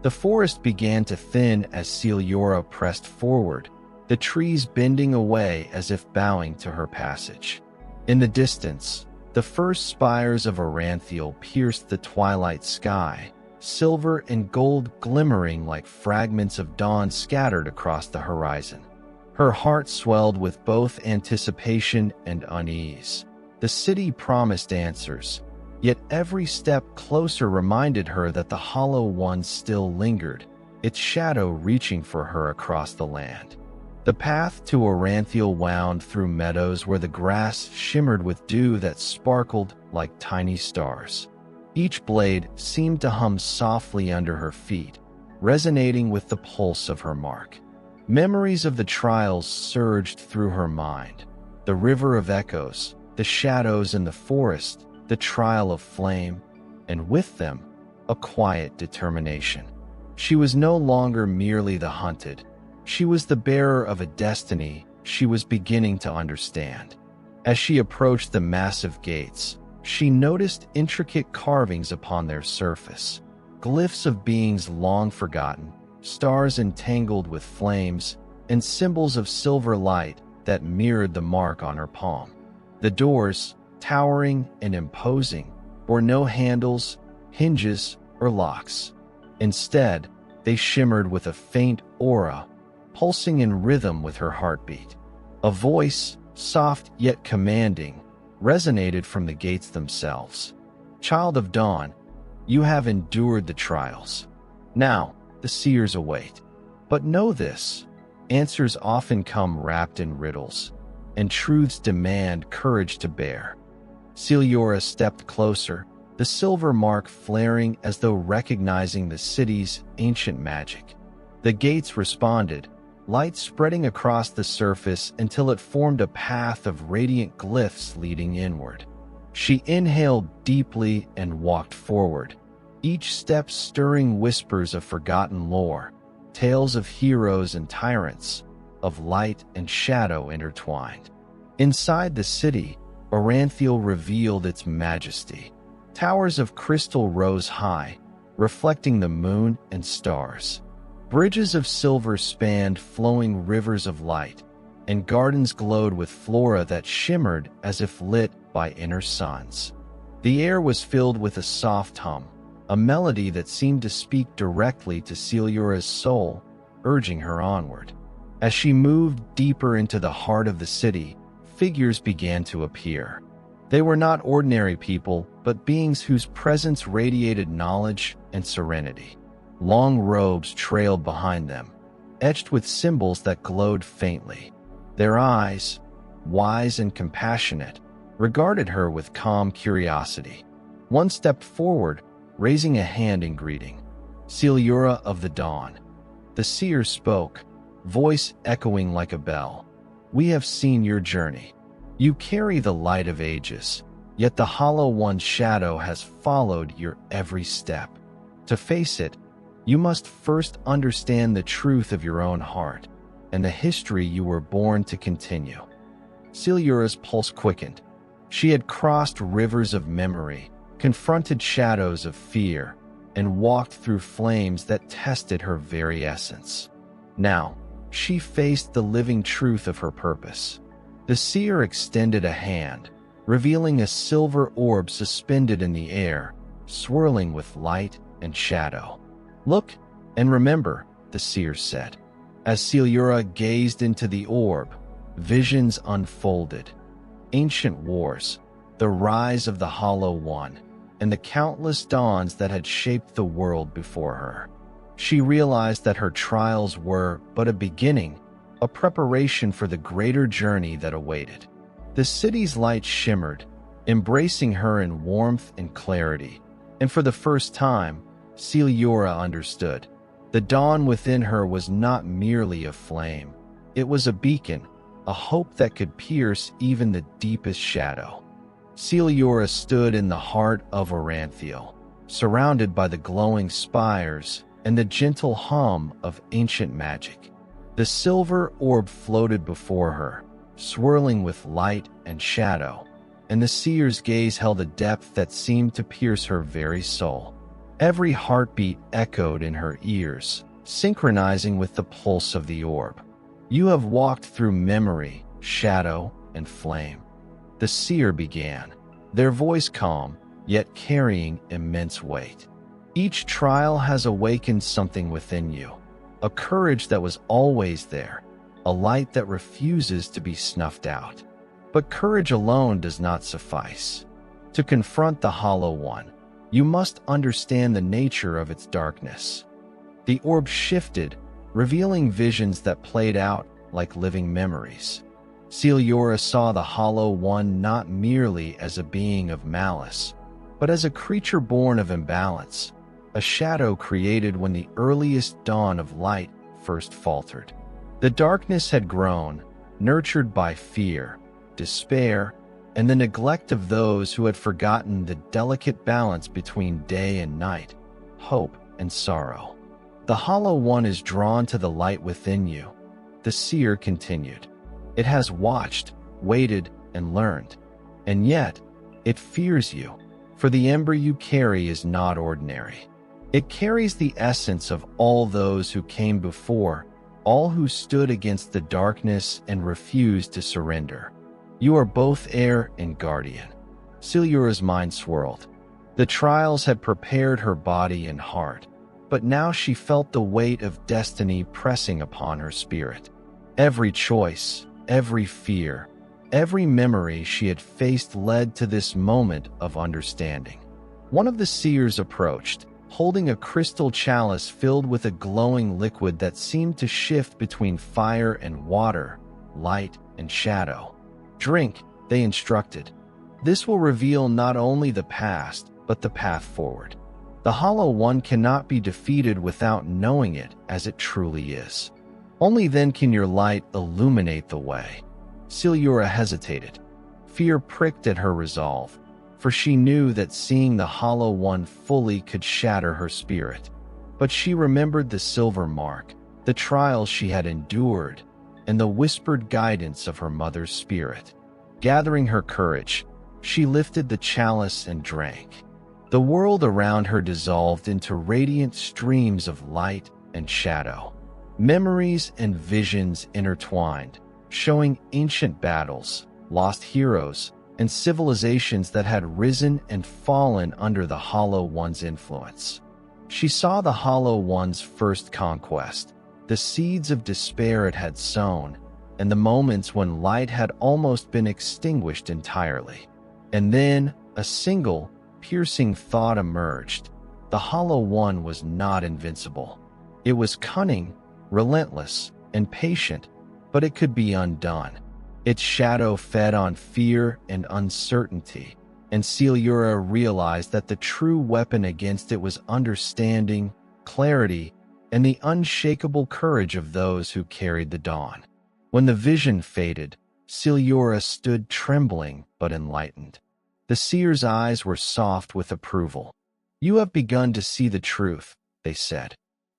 The forest began to thin as Seliora pressed forward, the trees bending away as if bowing to her passage. In the distance, the first spires of Eranthiel pierced the twilight sky, silver and gold glimmering like fragments of dawn scattered across the horizon. Her heart swelled with both anticipation and unease. The city promised answers, yet every step closer reminded her that the Hollow One still lingered, its shadow reaching for her across the land. The path to Eranthiel wound through meadows where the grass shimmered with dew that sparkled like tiny stars. Each blade seemed to hum softly under her feet, resonating with the pulse of her mark. Memories of the trials surged through her mind. The River of Echoes, the shadows in the forest, the trial of flame, and with them, a quiet determination. She was no longer merely the hunted. She was the bearer of a destiny she was beginning to understand. As she approached the massive gates, she noticed intricate carvings upon their surface, glyphs of beings long forgotten, stars entangled with flames, and symbols of silver light that mirrored the mark on her palm. The doors, towering and imposing, bore no handles, hinges, or locks. Instead, they shimmered with a faint aura, pulsing in rhythm with her heartbeat. A voice, soft yet commanding, resonated from the gates themselves. "Child of Dawn, you have endured the trials. Now, the seers await. But know this, answers often come wrapped in riddles, and truths demand courage to bear." Seliora stepped closer, the silver mark flaring as though recognizing the city's ancient magic. The gates responded, light spreading across the surface until it formed a path of radiant glyphs leading inward. She inhaled deeply and walked forward, each step stirring whispers of forgotten lore, tales of heroes and tyrants, of light and shadow intertwined. Inside the city, Eranthiel revealed its majesty. Towers of crystal rose high, reflecting the moon and stars. Bridges of silver spanned flowing rivers of light, and gardens glowed with flora that shimmered as if lit by inner suns. The air was filled with a soft hum, a melody that seemed to speak directly to Seliora's soul, urging her onward. As she moved deeper into the heart of the city, figures began to appear. They were not ordinary people, but beings whose presence radiated knowledge and serenity. Long robes trailed behind them, etched with symbols that glowed faintly. Their eyes, wise and compassionate, regarded her with calm curiosity. One stepped forward, raising a hand in greeting. "Seliora of the Dawn." The seer spoke, voice echoing like a bell. "We have seen your journey. You carry the light of ages, yet the Hollow One's shadow has followed your every step. To face it, you must first understand the truth of your own heart and the history you were born to continue." Seliora's pulse quickened. She had crossed rivers of memory, confronted shadows of fear, and walked through flames that tested her very essence. Now, she faced the living truth of her purpose. The seer extended a hand, revealing a silver orb suspended in the air, swirling with light and shadow. "Look and remember," the seer said. As Seliora gazed into the orb, visions unfolded. Ancient wars, the rise of the Hollow One, and the countless dawns that had shaped the world before her. She realized that her trials were but a beginning, a preparation for the greater journey that awaited. The city's light shimmered, embracing her in warmth and clarity, and for the first time, Seliora understood. The dawn within her was not merely a flame. It was a beacon, a hope that could pierce even the deepest shadow. Seliora stood in the heart of Oranthiel, surrounded by the glowing spires and the gentle hum of ancient magic. The silver orb floated before her, swirling with light and shadow, and the seer's gaze held a depth that seemed to pierce her very soul. Every heartbeat echoed in her ears, synchronizing with the pulse of the orb. "You have walked through memory, shadow, and flame," the seer began, their voice calm, yet carrying immense weight. "Each trial has awakened something within you, a courage that was always there, a light that refuses to be snuffed out. But courage alone does not suffice. To confront the Hollow One, you must understand the nature of its darkness." The orb shifted, revealing visions that played out like living memories. Seliora saw the Hollow One not merely as a being of malice, but as a creature born of imbalance, a shadow created when the earliest dawn of light first faltered. The darkness had grown, nurtured by fear, despair, and the neglect of those who had forgotten the delicate balance between day and night, hope and sorrow. "The Hollow One is drawn to the light within you," the seer continued. "It has watched, waited, and learned. And yet, it fears you, for the ember you carry is not ordinary. It carries the essence of all those who came before, all who stood against the darkness and refused to surrender. You are both heir and guardian." Seliora's mind swirled. The trials had prepared her body and heart, but now she felt the weight of destiny pressing upon her spirit. Every choice, every fear, every memory she had faced led to this moment of understanding. One of the seers approached, holding a crystal chalice filled with a glowing liquid that seemed to shift between fire and water, light and shadow. "Drink," they instructed. "This will reveal not only the past, but the path forward. The Hollow One cannot be defeated without knowing it as it truly is. Only then can your light illuminate the way." Seliora hesitated. Fear pricked at her resolve, for she knew that seeing the Hollow One fully could shatter her spirit. But she remembered the silver mark, the trials she had endured, and the whispered guidance of her mother's spirit. Gathering her courage, she lifted the chalice and drank. The world around her dissolved into radiant streams of light and shadow. Memories and visions intertwined, showing ancient battles, lost heroes, and civilizations that had risen and fallen under the Hollow One's influence. She saw the Hollow One's first conquest, the seeds of despair it had sown, and the moments when light had almost been extinguished entirely. And then a single, piercing thought emerged. The Hollow One was not invincible. It was cunning, relentless, and patient, but it could be undone. Its shadow fed on fear and uncertainty, and Seliora realized that the true weapon against it was understanding, clarity, and the unshakable courage of those who carried the dawn. When the vision faded, Seliora stood trembling but enlightened. The seer's eyes were soft with approval. "You have begun to see the truth," they said.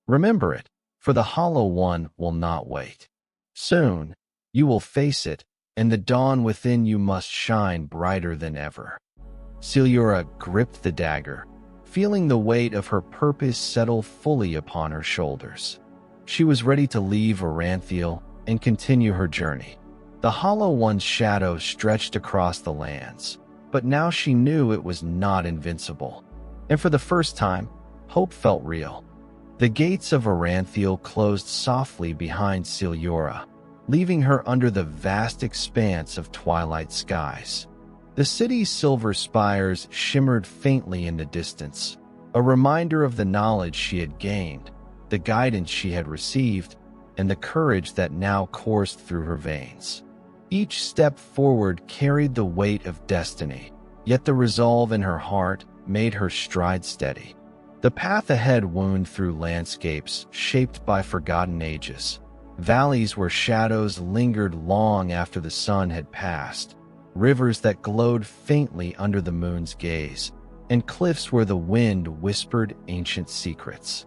"Remember it, for the Hollow One will not wait. Soon, you will face it, and the dawn within you must shine brighter than ever." Seliora gripped the dagger, feeling the weight of her purpose settle fully upon her shoulders. She was ready to leave Eranthiel and continue her journey. The Hollow One's shadow stretched across the lands, but now she knew it was not invincible. And for the first time, hope felt real. The gates of Eranthiel closed softly behind Seliora, leaving her under the vast expanse of twilight skies. The city's silver spires shimmered faintly in the distance, a reminder of the knowledge she had gained, the guidance she had received, and the courage that now coursed through her veins. Each step forward carried the weight of destiny, yet the resolve in her heart made her stride steady. The path ahead wound through landscapes shaped by forgotten ages, valleys where shadows lingered long after the sun had passed, rivers that glowed faintly under the moon's gaze, and cliffs where the wind whispered ancient secrets.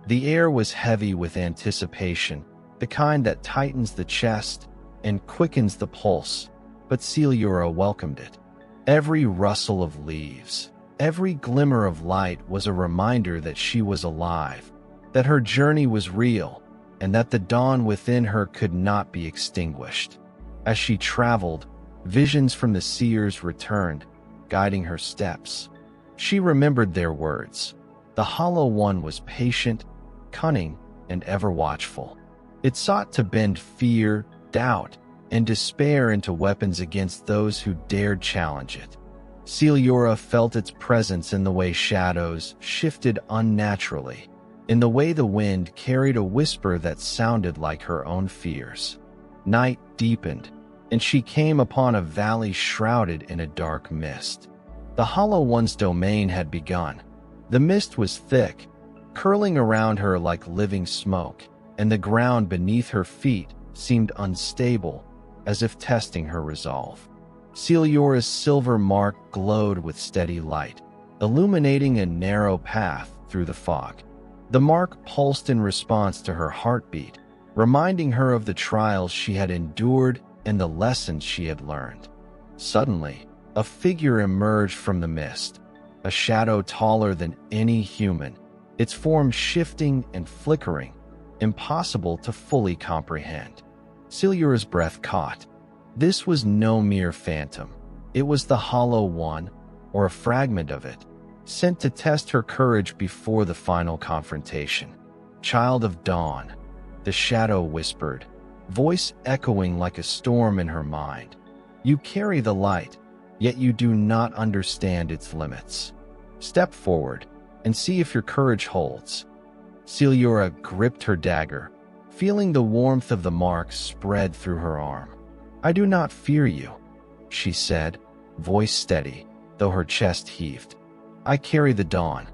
The air was heavy with anticipation, the kind that tightens the chest and quickens the pulse, but Seliora welcomed it. Every rustle of leaves, every glimmer of light was a reminder that she was alive, that her journey was real, and that the dawn within her could not be extinguished. As she traveled, visions from the seers returned, guiding her steps. She remembered their words. The Hollow One was patient, cunning, and ever watchful. It sought to bend fear, doubt, and despair into weapons against those who dared challenge it. Seliora felt its presence in the way shadows shifted unnaturally, in the way the wind carried a whisper that sounded like her own fears. Night deepened, and she came upon a valley shrouded in a dark mist. The Hollow One's domain had begun. The mist was thick, curling around her like living smoke, and the ground beneath her feet seemed unstable, as if testing her resolve. Seliora's silver mark glowed with steady light, illuminating a narrow path through the fog. The mark pulsed in response to her heartbeat, reminding her of the trials she had endured and the lessons she had learned. Suddenly, a figure emerged from the mist, a shadow taller than any human, its form shifting and flickering, impossible to fully comprehend. Seliora's breath caught. This was no mere phantom. It was the Hollow One, or a fragment of it, sent to test her courage before the final confrontation. "Child of Dawn," the shadow whispered, voice echoing like a storm in her mind. "You carry the light, yet you do not understand its limits. Step forward and see if your courage holds." Seliora gripped her dagger, feeling the warmth of the mark spread through her arm. "I do not fear you," she said, voice steady, though her chest heaved. "I carry the dawn.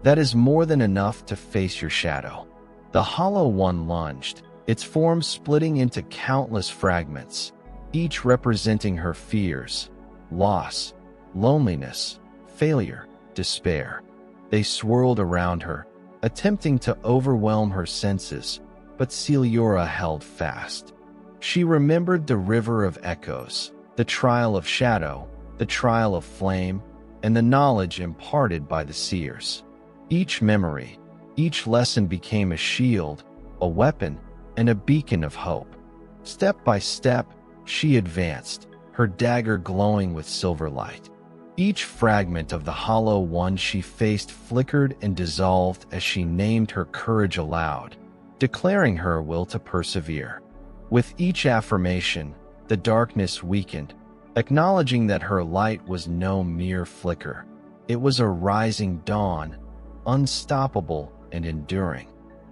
That is more than enough to face your shadow." The Hollow One lunged, its form splitting into countless fragments, each representing her fears, loss, loneliness, failure, despair. They swirled around her, attempting to overwhelm her senses, but Seliora held fast. She remembered the river of echoes, the trial of shadow, the trial of flame, and the knowledge imparted by the seers. Each memory, each lesson became a shield, a weapon, and a beacon of hope. Step by step, She advanced, her dagger glowing with silver light. Each fragment of the hollow one she faced flickered and dissolved as she named her courage aloud, declaring her will to persevere. With each affirmation, the darkness weakened, acknowledging that her light was no mere flicker. It was a rising dawn, unstoppable and enduring.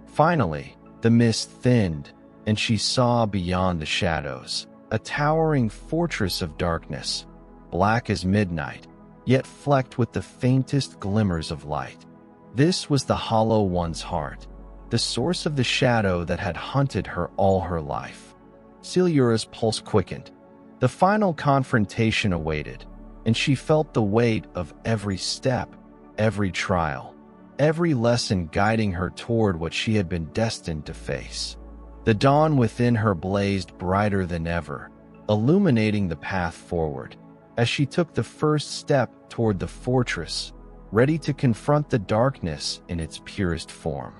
Finally, the mist thinned, and she saw beyond the shadows a towering fortress of darkness, black as midnight, yet flecked with the faintest glimmers of light. This was the Hollow One's heart, the source of the shadow that had hunted her all her life. Seliora's pulse quickened. The final confrontation awaited, and she felt the weight of every step, every trial, every lesson guiding her toward what she had been destined to face. The dawn within her blazed brighter than ever, illuminating the path forward. As she took the first step toward the fortress, ready to confront the darkness in its purest form.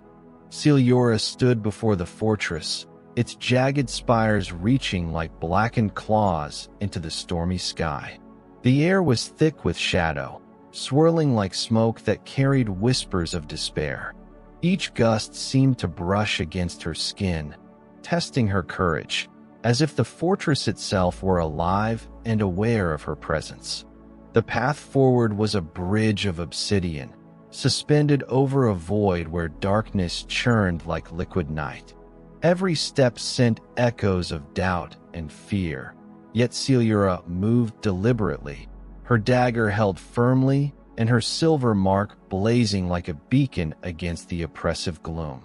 Seliora stood before the fortress, its jagged spires reaching like blackened claws into the stormy sky. The air was thick with shadow, swirling like smoke that carried whispers of despair. Each gust seemed to brush against her skin, testing her courage, as if the fortress itself were alive and aware of her presence. The path forward was a bridge of obsidian, suspended over a void where darkness churned like liquid night. Every step sent echoes of doubt and fear, yet Seliora moved deliberately, her dagger held firmly and her silver mark blazing like a beacon against the oppressive gloom.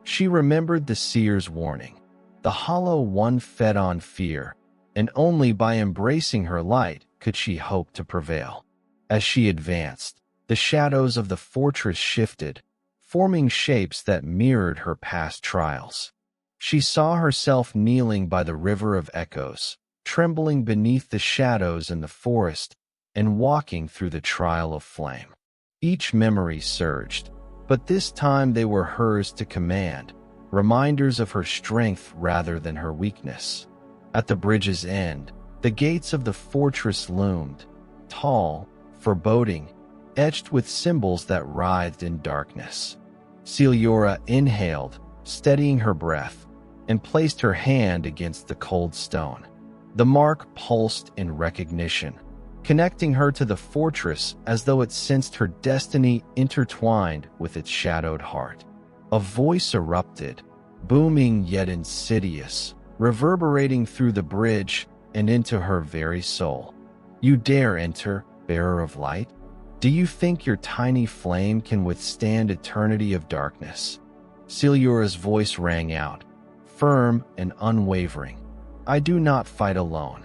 She remembered the seer's warning. The Hollow One fed on fear, and only by embracing her light could she hope to prevail. As she advanced, the shadows of the fortress shifted, forming shapes that mirrored her past trials. She saw herself kneeling by the river of echoes, trembling beneath the shadows in the forest, and walking through the trial of flame. Each memory surged, but this time they were hers to command, reminders of her strength rather than her weakness. At the bridge's end, the gates of the fortress loomed, tall, foreboding, etched with symbols that writhed in darkness. Seliora inhaled, steadying her breath, and placed her hand against the cold stone. The mark pulsed in recognition, connecting her to the fortress as though it sensed her destiny intertwined with its shadowed heart. A voice erupted, booming yet insidious, reverberating through the bridge and into her very soul. "You dare enter, bearer of light? Do you think your tiny flame can withstand eternity of darkness?" Seliora's voice rang out, firm and unwavering. "I do not fight alone.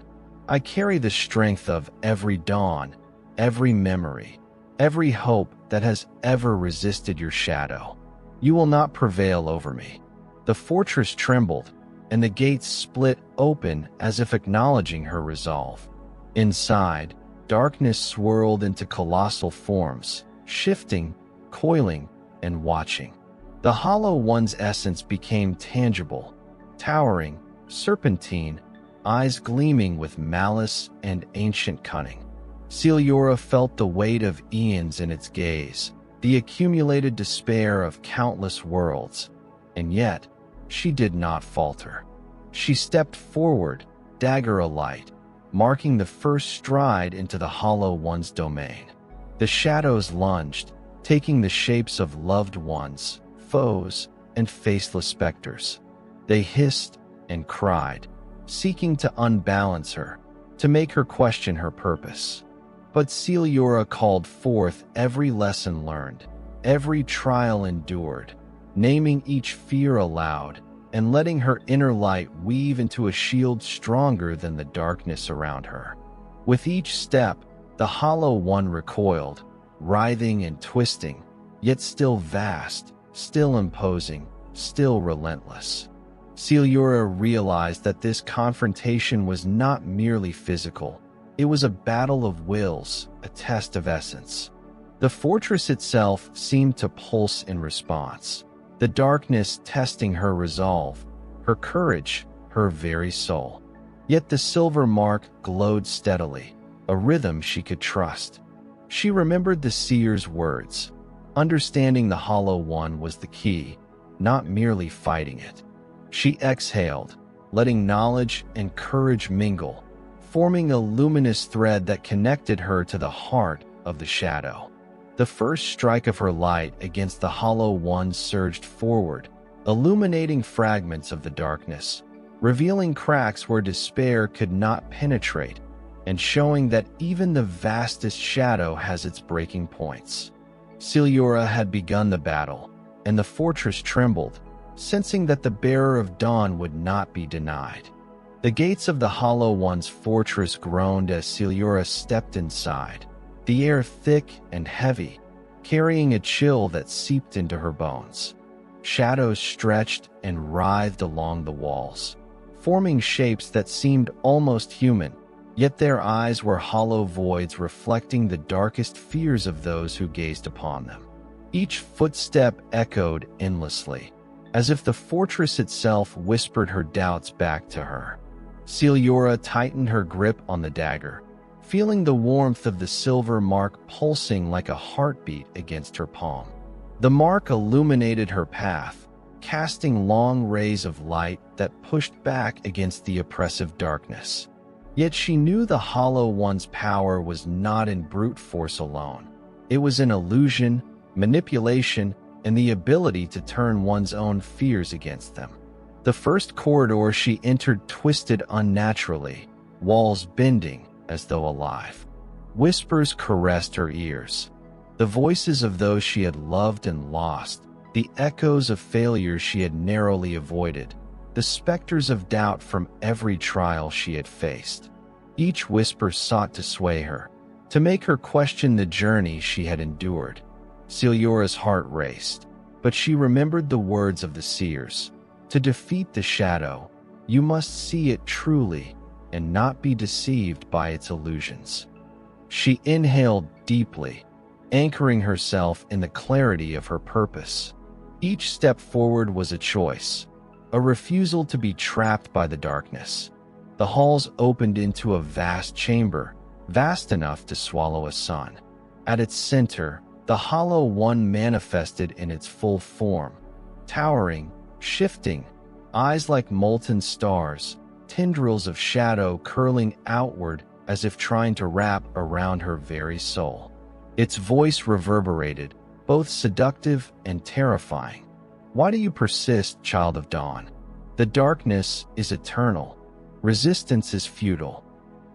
I carry the strength of every dawn, every memory, every hope that has ever resisted your shadow. You will not prevail over me." The fortress trembled, and the gates split open as if acknowledging her resolve. Inside, darkness swirled into colossal forms, shifting, coiling, and watching. The Hollow One's essence became tangible, towering, serpentine, eyes gleaming with malice and ancient cunning. Seliora felt the weight of eons in its gaze, the accumulated despair of countless worlds, and yet, she did not falter. She stepped forward, dagger alight, marking the first stride into the Hollow One's domain. The shadows lunged, taking the shapes of loved ones, foes, and faceless specters. They hissed and cried, seeking to unbalance her, to make her question her purpose. But Seliora called forth every lesson learned, every trial endured, naming each fear aloud, and letting her inner light weave into a shield stronger than the darkness around her. With each step, the Hollow One recoiled, writhing and twisting, yet still vast, still imposing, still relentless. Seliora realized that this confrontation was not merely physical. It was a battle of wills, a test of essence. The fortress itself seemed to pulse in response, the darkness testing her resolve, her courage, her very soul. Yet the silver mark glowed steadily, a rhythm she could trust. She remembered the seer's words. Understanding the Hollow One was the key, not merely fighting it. She exhaled, letting knowledge and courage mingle, forming a luminous thread that connected her to the heart of the shadow. The first strike of her light against the Hollow One surged forward, illuminating fragments of the darkness, revealing cracks where despair could not penetrate, and showing that even the vastest shadow has its breaking points. Seliora had begun the battle, and the fortress trembled, sensing that the bearer of dawn would not be denied. The gates of the Hollow One's fortress groaned as Seliora stepped inside, the air thick and heavy, carrying a chill that seeped into her bones. Shadows stretched and writhed along the walls, forming shapes that seemed almost human, yet their eyes were hollow voids reflecting the darkest fears of those who gazed upon them. Each footstep echoed endlessly, as if the fortress itself whispered her doubts back to her. Seliora tightened her grip on the dagger, feeling the warmth of the silver mark pulsing like a heartbeat against her palm. The mark illuminated her path, casting long rays of light that pushed back against the oppressive darkness. Yet she knew the Hollow One's power was not in brute force alone. It was in illusion, manipulation, and the ability to turn one's own fears against them. The first corridor she entered twisted unnaturally, walls bending as though alive. Whispers caressed her ears. The voices of those she had loved and lost, the echoes of failures she had narrowly avoided, the specters of doubt from every trial she had faced. Each whisper sought to sway her, to make her question the journey she had endured. Seliora's heart raced, but she remembered the words of the seers. To defeat the shadow, you must see it truly and not be deceived by its illusions. She inhaled deeply, anchoring herself in the clarity of her purpose. Each step forward was a choice, a refusal to be trapped by the darkness. The halls opened into a vast chamber, vast enough to swallow a sun. At its center, the Hollow One manifested in its full form, towering, shifting, eyes like molten stars, tendrils of shadow curling outward as if trying to wrap around her very soul. Its voice reverberated, both seductive and terrifying. Why do you persist, child of dawn? The darkness is eternal. Resistance is futile.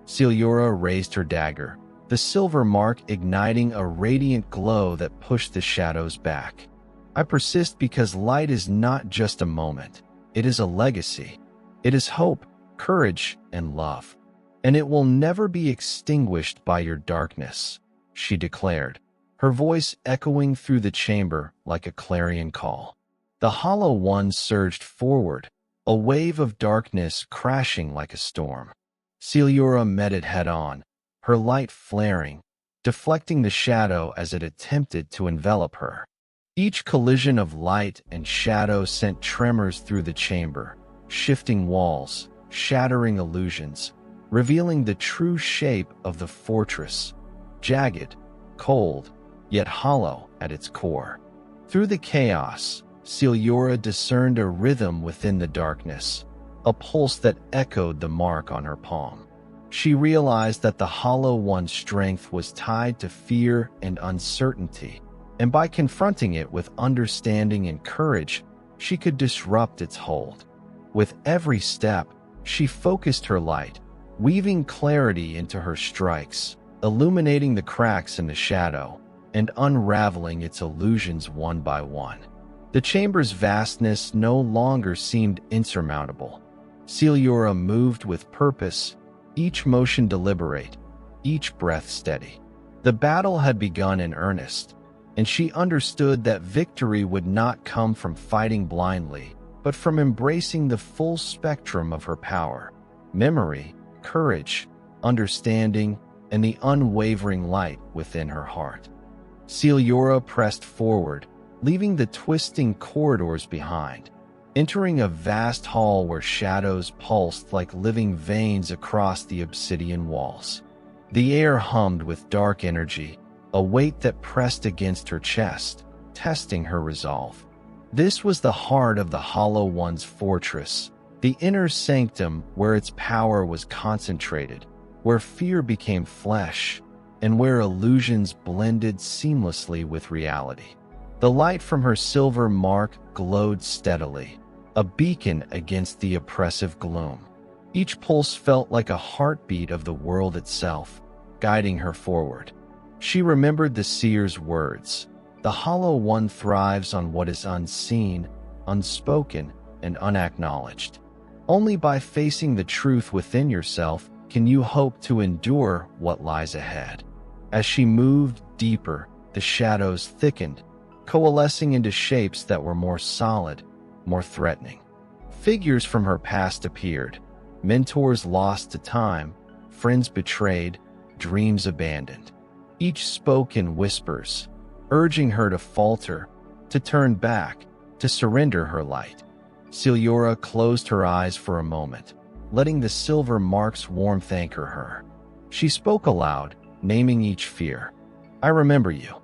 Seliora raised her dagger, the silver mark igniting a radiant glow that pushed the shadows back. I persist because light is not just a moment. It is a legacy. It is hope, courage, and love. And it will never be extinguished by your darkness, she declared, her voice echoing through the chamber like a clarion call. The Hollow One surged forward, a wave of darkness crashing like a storm. Seliora met it head-on, her light flaring, deflecting the shadow as it attempted to envelop her. Each collision of light and shadow sent tremors through the chamber, shifting walls, shattering illusions, revealing the true shape of the fortress, jagged, cold, yet hollow at its core. Through the chaos, Seliora discerned a rhythm within the darkness, a pulse that echoed the mark on her palm. She realized that the Hollow One's strength was tied to fear and uncertainty, and by confronting it with understanding and courage, she could disrupt its hold. With every step, she focused her light, weaving clarity into her strikes, illuminating the cracks in the shadow, and unraveling its illusions one by one. The chamber's vastness no longer seemed insurmountable. Seliora moved with purpose, each motion deliberate, each breath steady. The battle had begun in earnest, and she understood that victory would not come from fighting blindly, but from embracing the full spectrum of her power: memory, courage, understanding, and the unwavering light within her heart. Seliora pressed forward, leaving the twisting corridors behind. entering a vast hall where shadows pulsed like living veins across the obsidian walls. The air hummed with dark energy, a weight that pressed against her chest, testing her resolve. This was the heart of the Hollow One's fortress, the inner sanctum where its power was concentrated, where fear became flesh, and where illusions blended seamlessly with reality. The light from her silver mark glowed steadily, a beacon against the oppressive gloom. Each pulse felt like a heartbeat of the world itself, guiding her forward. She remembered the seer's words, "The Hollow One thrives on what is unseen, unspoken, and unacknowledged. Only by facing the truth within yourself can you hope to endure what lies ahead." As she moved deeper, the shadows thickened, coalescing into shapes that were more solid, more threatening. Figures from her past appeared, mentors lost to time, friends betrayed, dreams abandoned. Each spoke in whispers, urging her to falter, to turn back, to surrender her light. Seliora closed her eyes for a moment, letting the silver mark's warmth anchor her. She spoke aloud, naming each fear. "I remember you.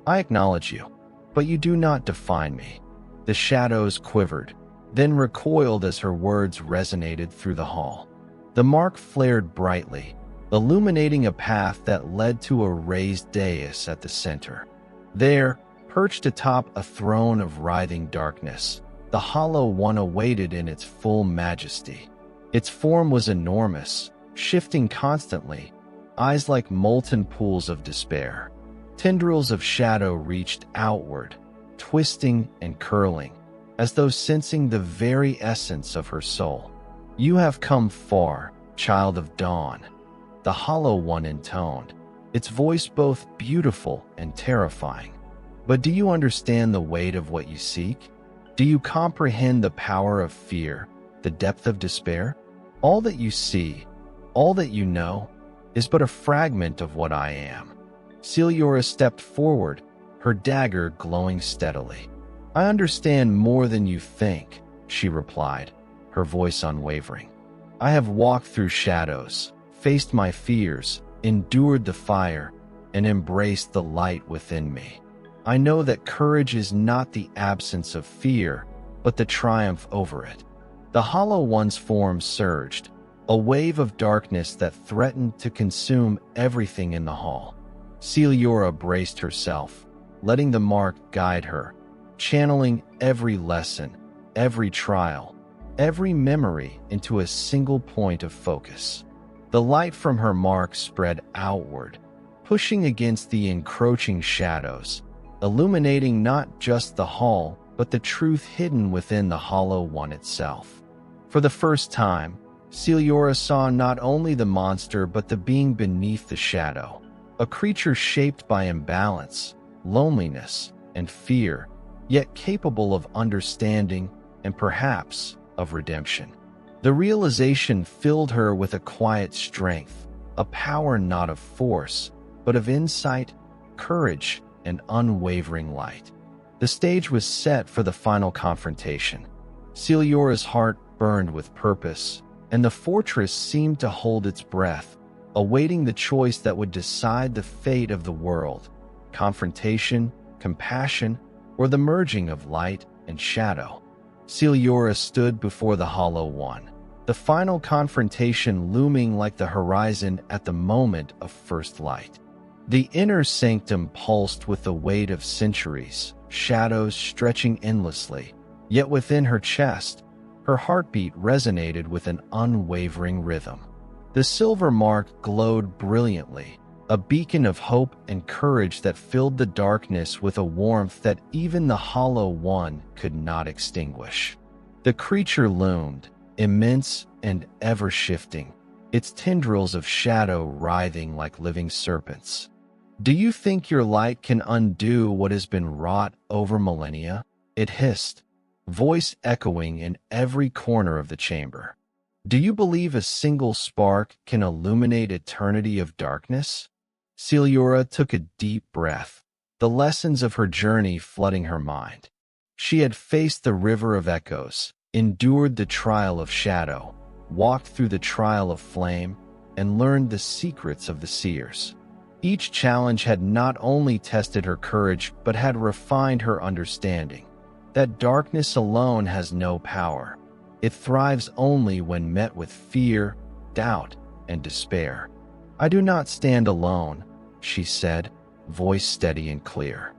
I acknowledge you. But you do not define me." The shadows quivered, then recoiled as her words resonated through the hall. The mark flared brightly, illuminating a path that led to a raised dais at the center. There, perched atop a throne of writhing darkness, the Hollow One awaited in its full majesty. Its form was enormous, shifting constantly, eyes like molten pools of despair. Tendrils of shadow reached outward, twisting and curling, as though sensing the very essence of her soul. "You have come far, child of dawn," the Hollow One intoned, its voice both beautiful and terrifying. "But do you understand the weight of what you seek? Do you comprehend the power of fear, the depth of despair? All that you see, all that you know, is but a fragment of what I am." Seliora stepped forward, her dagger glowing steadily. "I understand more than you think," she replied, her voice unwavering. "I have walked through shadows, faced my fears, endured the fire, and embraced the light within me. I know that courage is not the absence of fear, but the triumph over it." The Hollow One's form surged, a wave of darkness that threatened to consume everything in the hall. Seliora braced herself, letting the mark guide her, channeling every lesson, every trial, every memory into a single point of focus. The light from her mark spread outward, pushing against the encroaching shadows, illuminating not just the hall, but the truth hidden within the Hollow One itself. For the first time, Seliora saw not only the monster but the being beneath the shadow, a creature shaped by imbalance, loneliness, and fear, yet capable of understanding and perhaps of redemption. The realization filled her with a quiet strength, a power not of force, but of insight, courage, and unwavering light. The stage was set for the final confrontation. Seliora's heart burned with purpose, and the fortress seemed to hold its breath, awaiting the choice that would decide the fate of the world: confrontation, compassion, or the merging of light and shadow. Seliora stood before the Hollow One, the final confrontation looming like the horizon at the moment of first light. The inner sanctum pulsed with the weight of centuries, shadows stretching endlessly, yet within her chest, her heartbeat resonated with an unwavering rhythm. The silver mark glowed brilliantly, a beacon of hope and courage that filled the darkness with a warmth that even the Hollow One could not extinguish. The creature loomed, immense and ever-shifting, its tendrils of shadow writhing like living serpents. "Do you think your light can undo what has been wrought over millennia?" it hissed, voice echoing in every corner of the chamber. "Do you believe a single spark can illuminate eternity of darkness?" Seliora took a deep breath, the lessons of her journey flooding her mind. She had faced the river of echoes, endured the trial of shadow, walked through the trial of flame, and learned the secrets of the seers. Each challenge had not only tested her courage but had refined her understanding that darkness alone has no power. It thrives only when met with fear, doubt, and despair. "I do not stand alone," she said, voice steady and clear.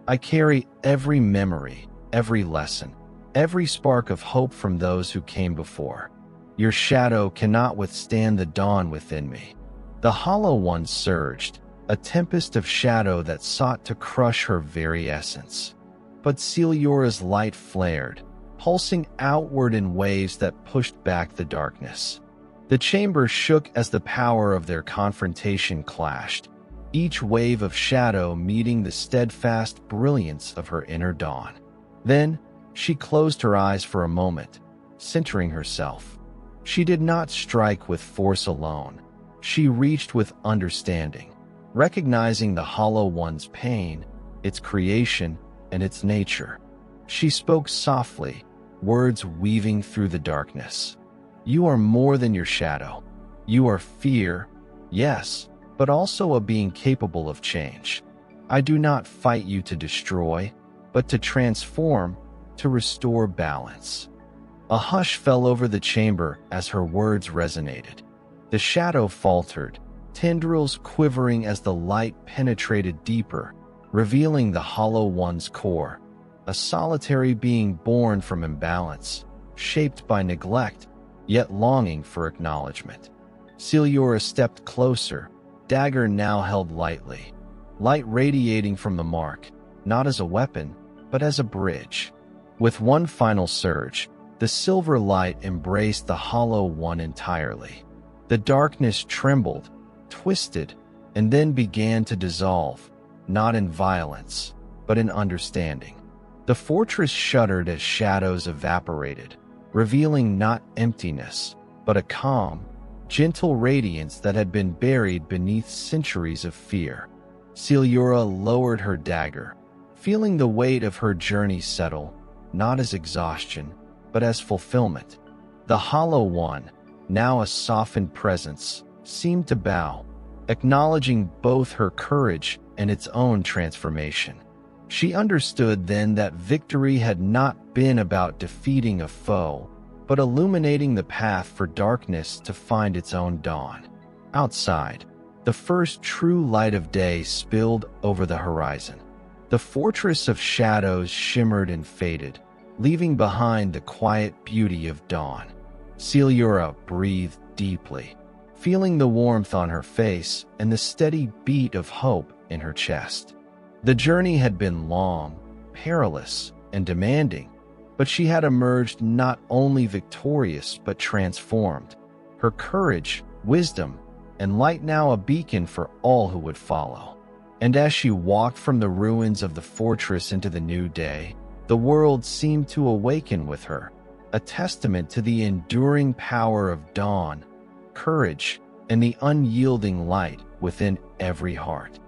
"I carry every memory, every lesson, every spark of hope from those who came before. Your shadow cannot withstand the dawn within me." The Hollow One surged, a tempest of shadow that sought to crush her very essence. But Seliora's light flared, pulsing outward in waves that pushed back the darkness. The chamber shook as the power of their confrontation clashed, each wave of shadow meeting the steadfast brilliance of her inner dawn. Then, she closed her eyes for a moment, centering herself. She did not strike with force alone. She reached with understanding, recognizing the Hollow One's pain, its creation, and its nature. She spoke softly, words weaving through the darkness. "You are more than your shadow. You are fear, yes, but also a being capable of change. I do not fight you to destroy, but to transform, to restore balance." A hush fell over the chamber as her words resonated. The shadow faltered, tendrils quivering as the light penetrated deeper, revealing the Hollow One's core, a solitary being born from imbalance, shaped by neglect, yet longing for acknowledgement. Seliora stepped closer, dagger now held lightly, light radiating from the mark, not as a weapon, but as a bridge. With one final surge, the silver light embraced the Hollow One entirely. The darkness trembled, twisted, and then began to dissolve, not in violence, but in understanding. The fortress shuddered as shadows evaporated, revealing not emptiness, but a calm, gentle radiance that had been buried beneath centuries of fear. Seliora lowered her dagger, feeling the weight of her journey settle, not as exhaustion, but as fulfillment. The Hollow One, now a softened presence, seemed to bow, acknowledging both her courage and its own transformation. She understood then that victory had not been about defeating a foe, but illuminating the path for darkness to find its own dawn. Outside, the first true light of day spilled over the horizon. The fortress of shadows shimmered and faded, leaving behind the quiet beauty of dawn. Seliora breathed deeply, feeling the warmth on her face and the steady beat of hope in her chest. The journey had been long, perilous, and demanding, but she had emerged not only victorious but transformed, her courage, wisdom, and light now a beacon for all who would follow. And as she walked from the ruins of the fortress into the new day, the world seemed to awaken with her, a testament to the enduring power of dawn, courage, and the unyielding light within every heart.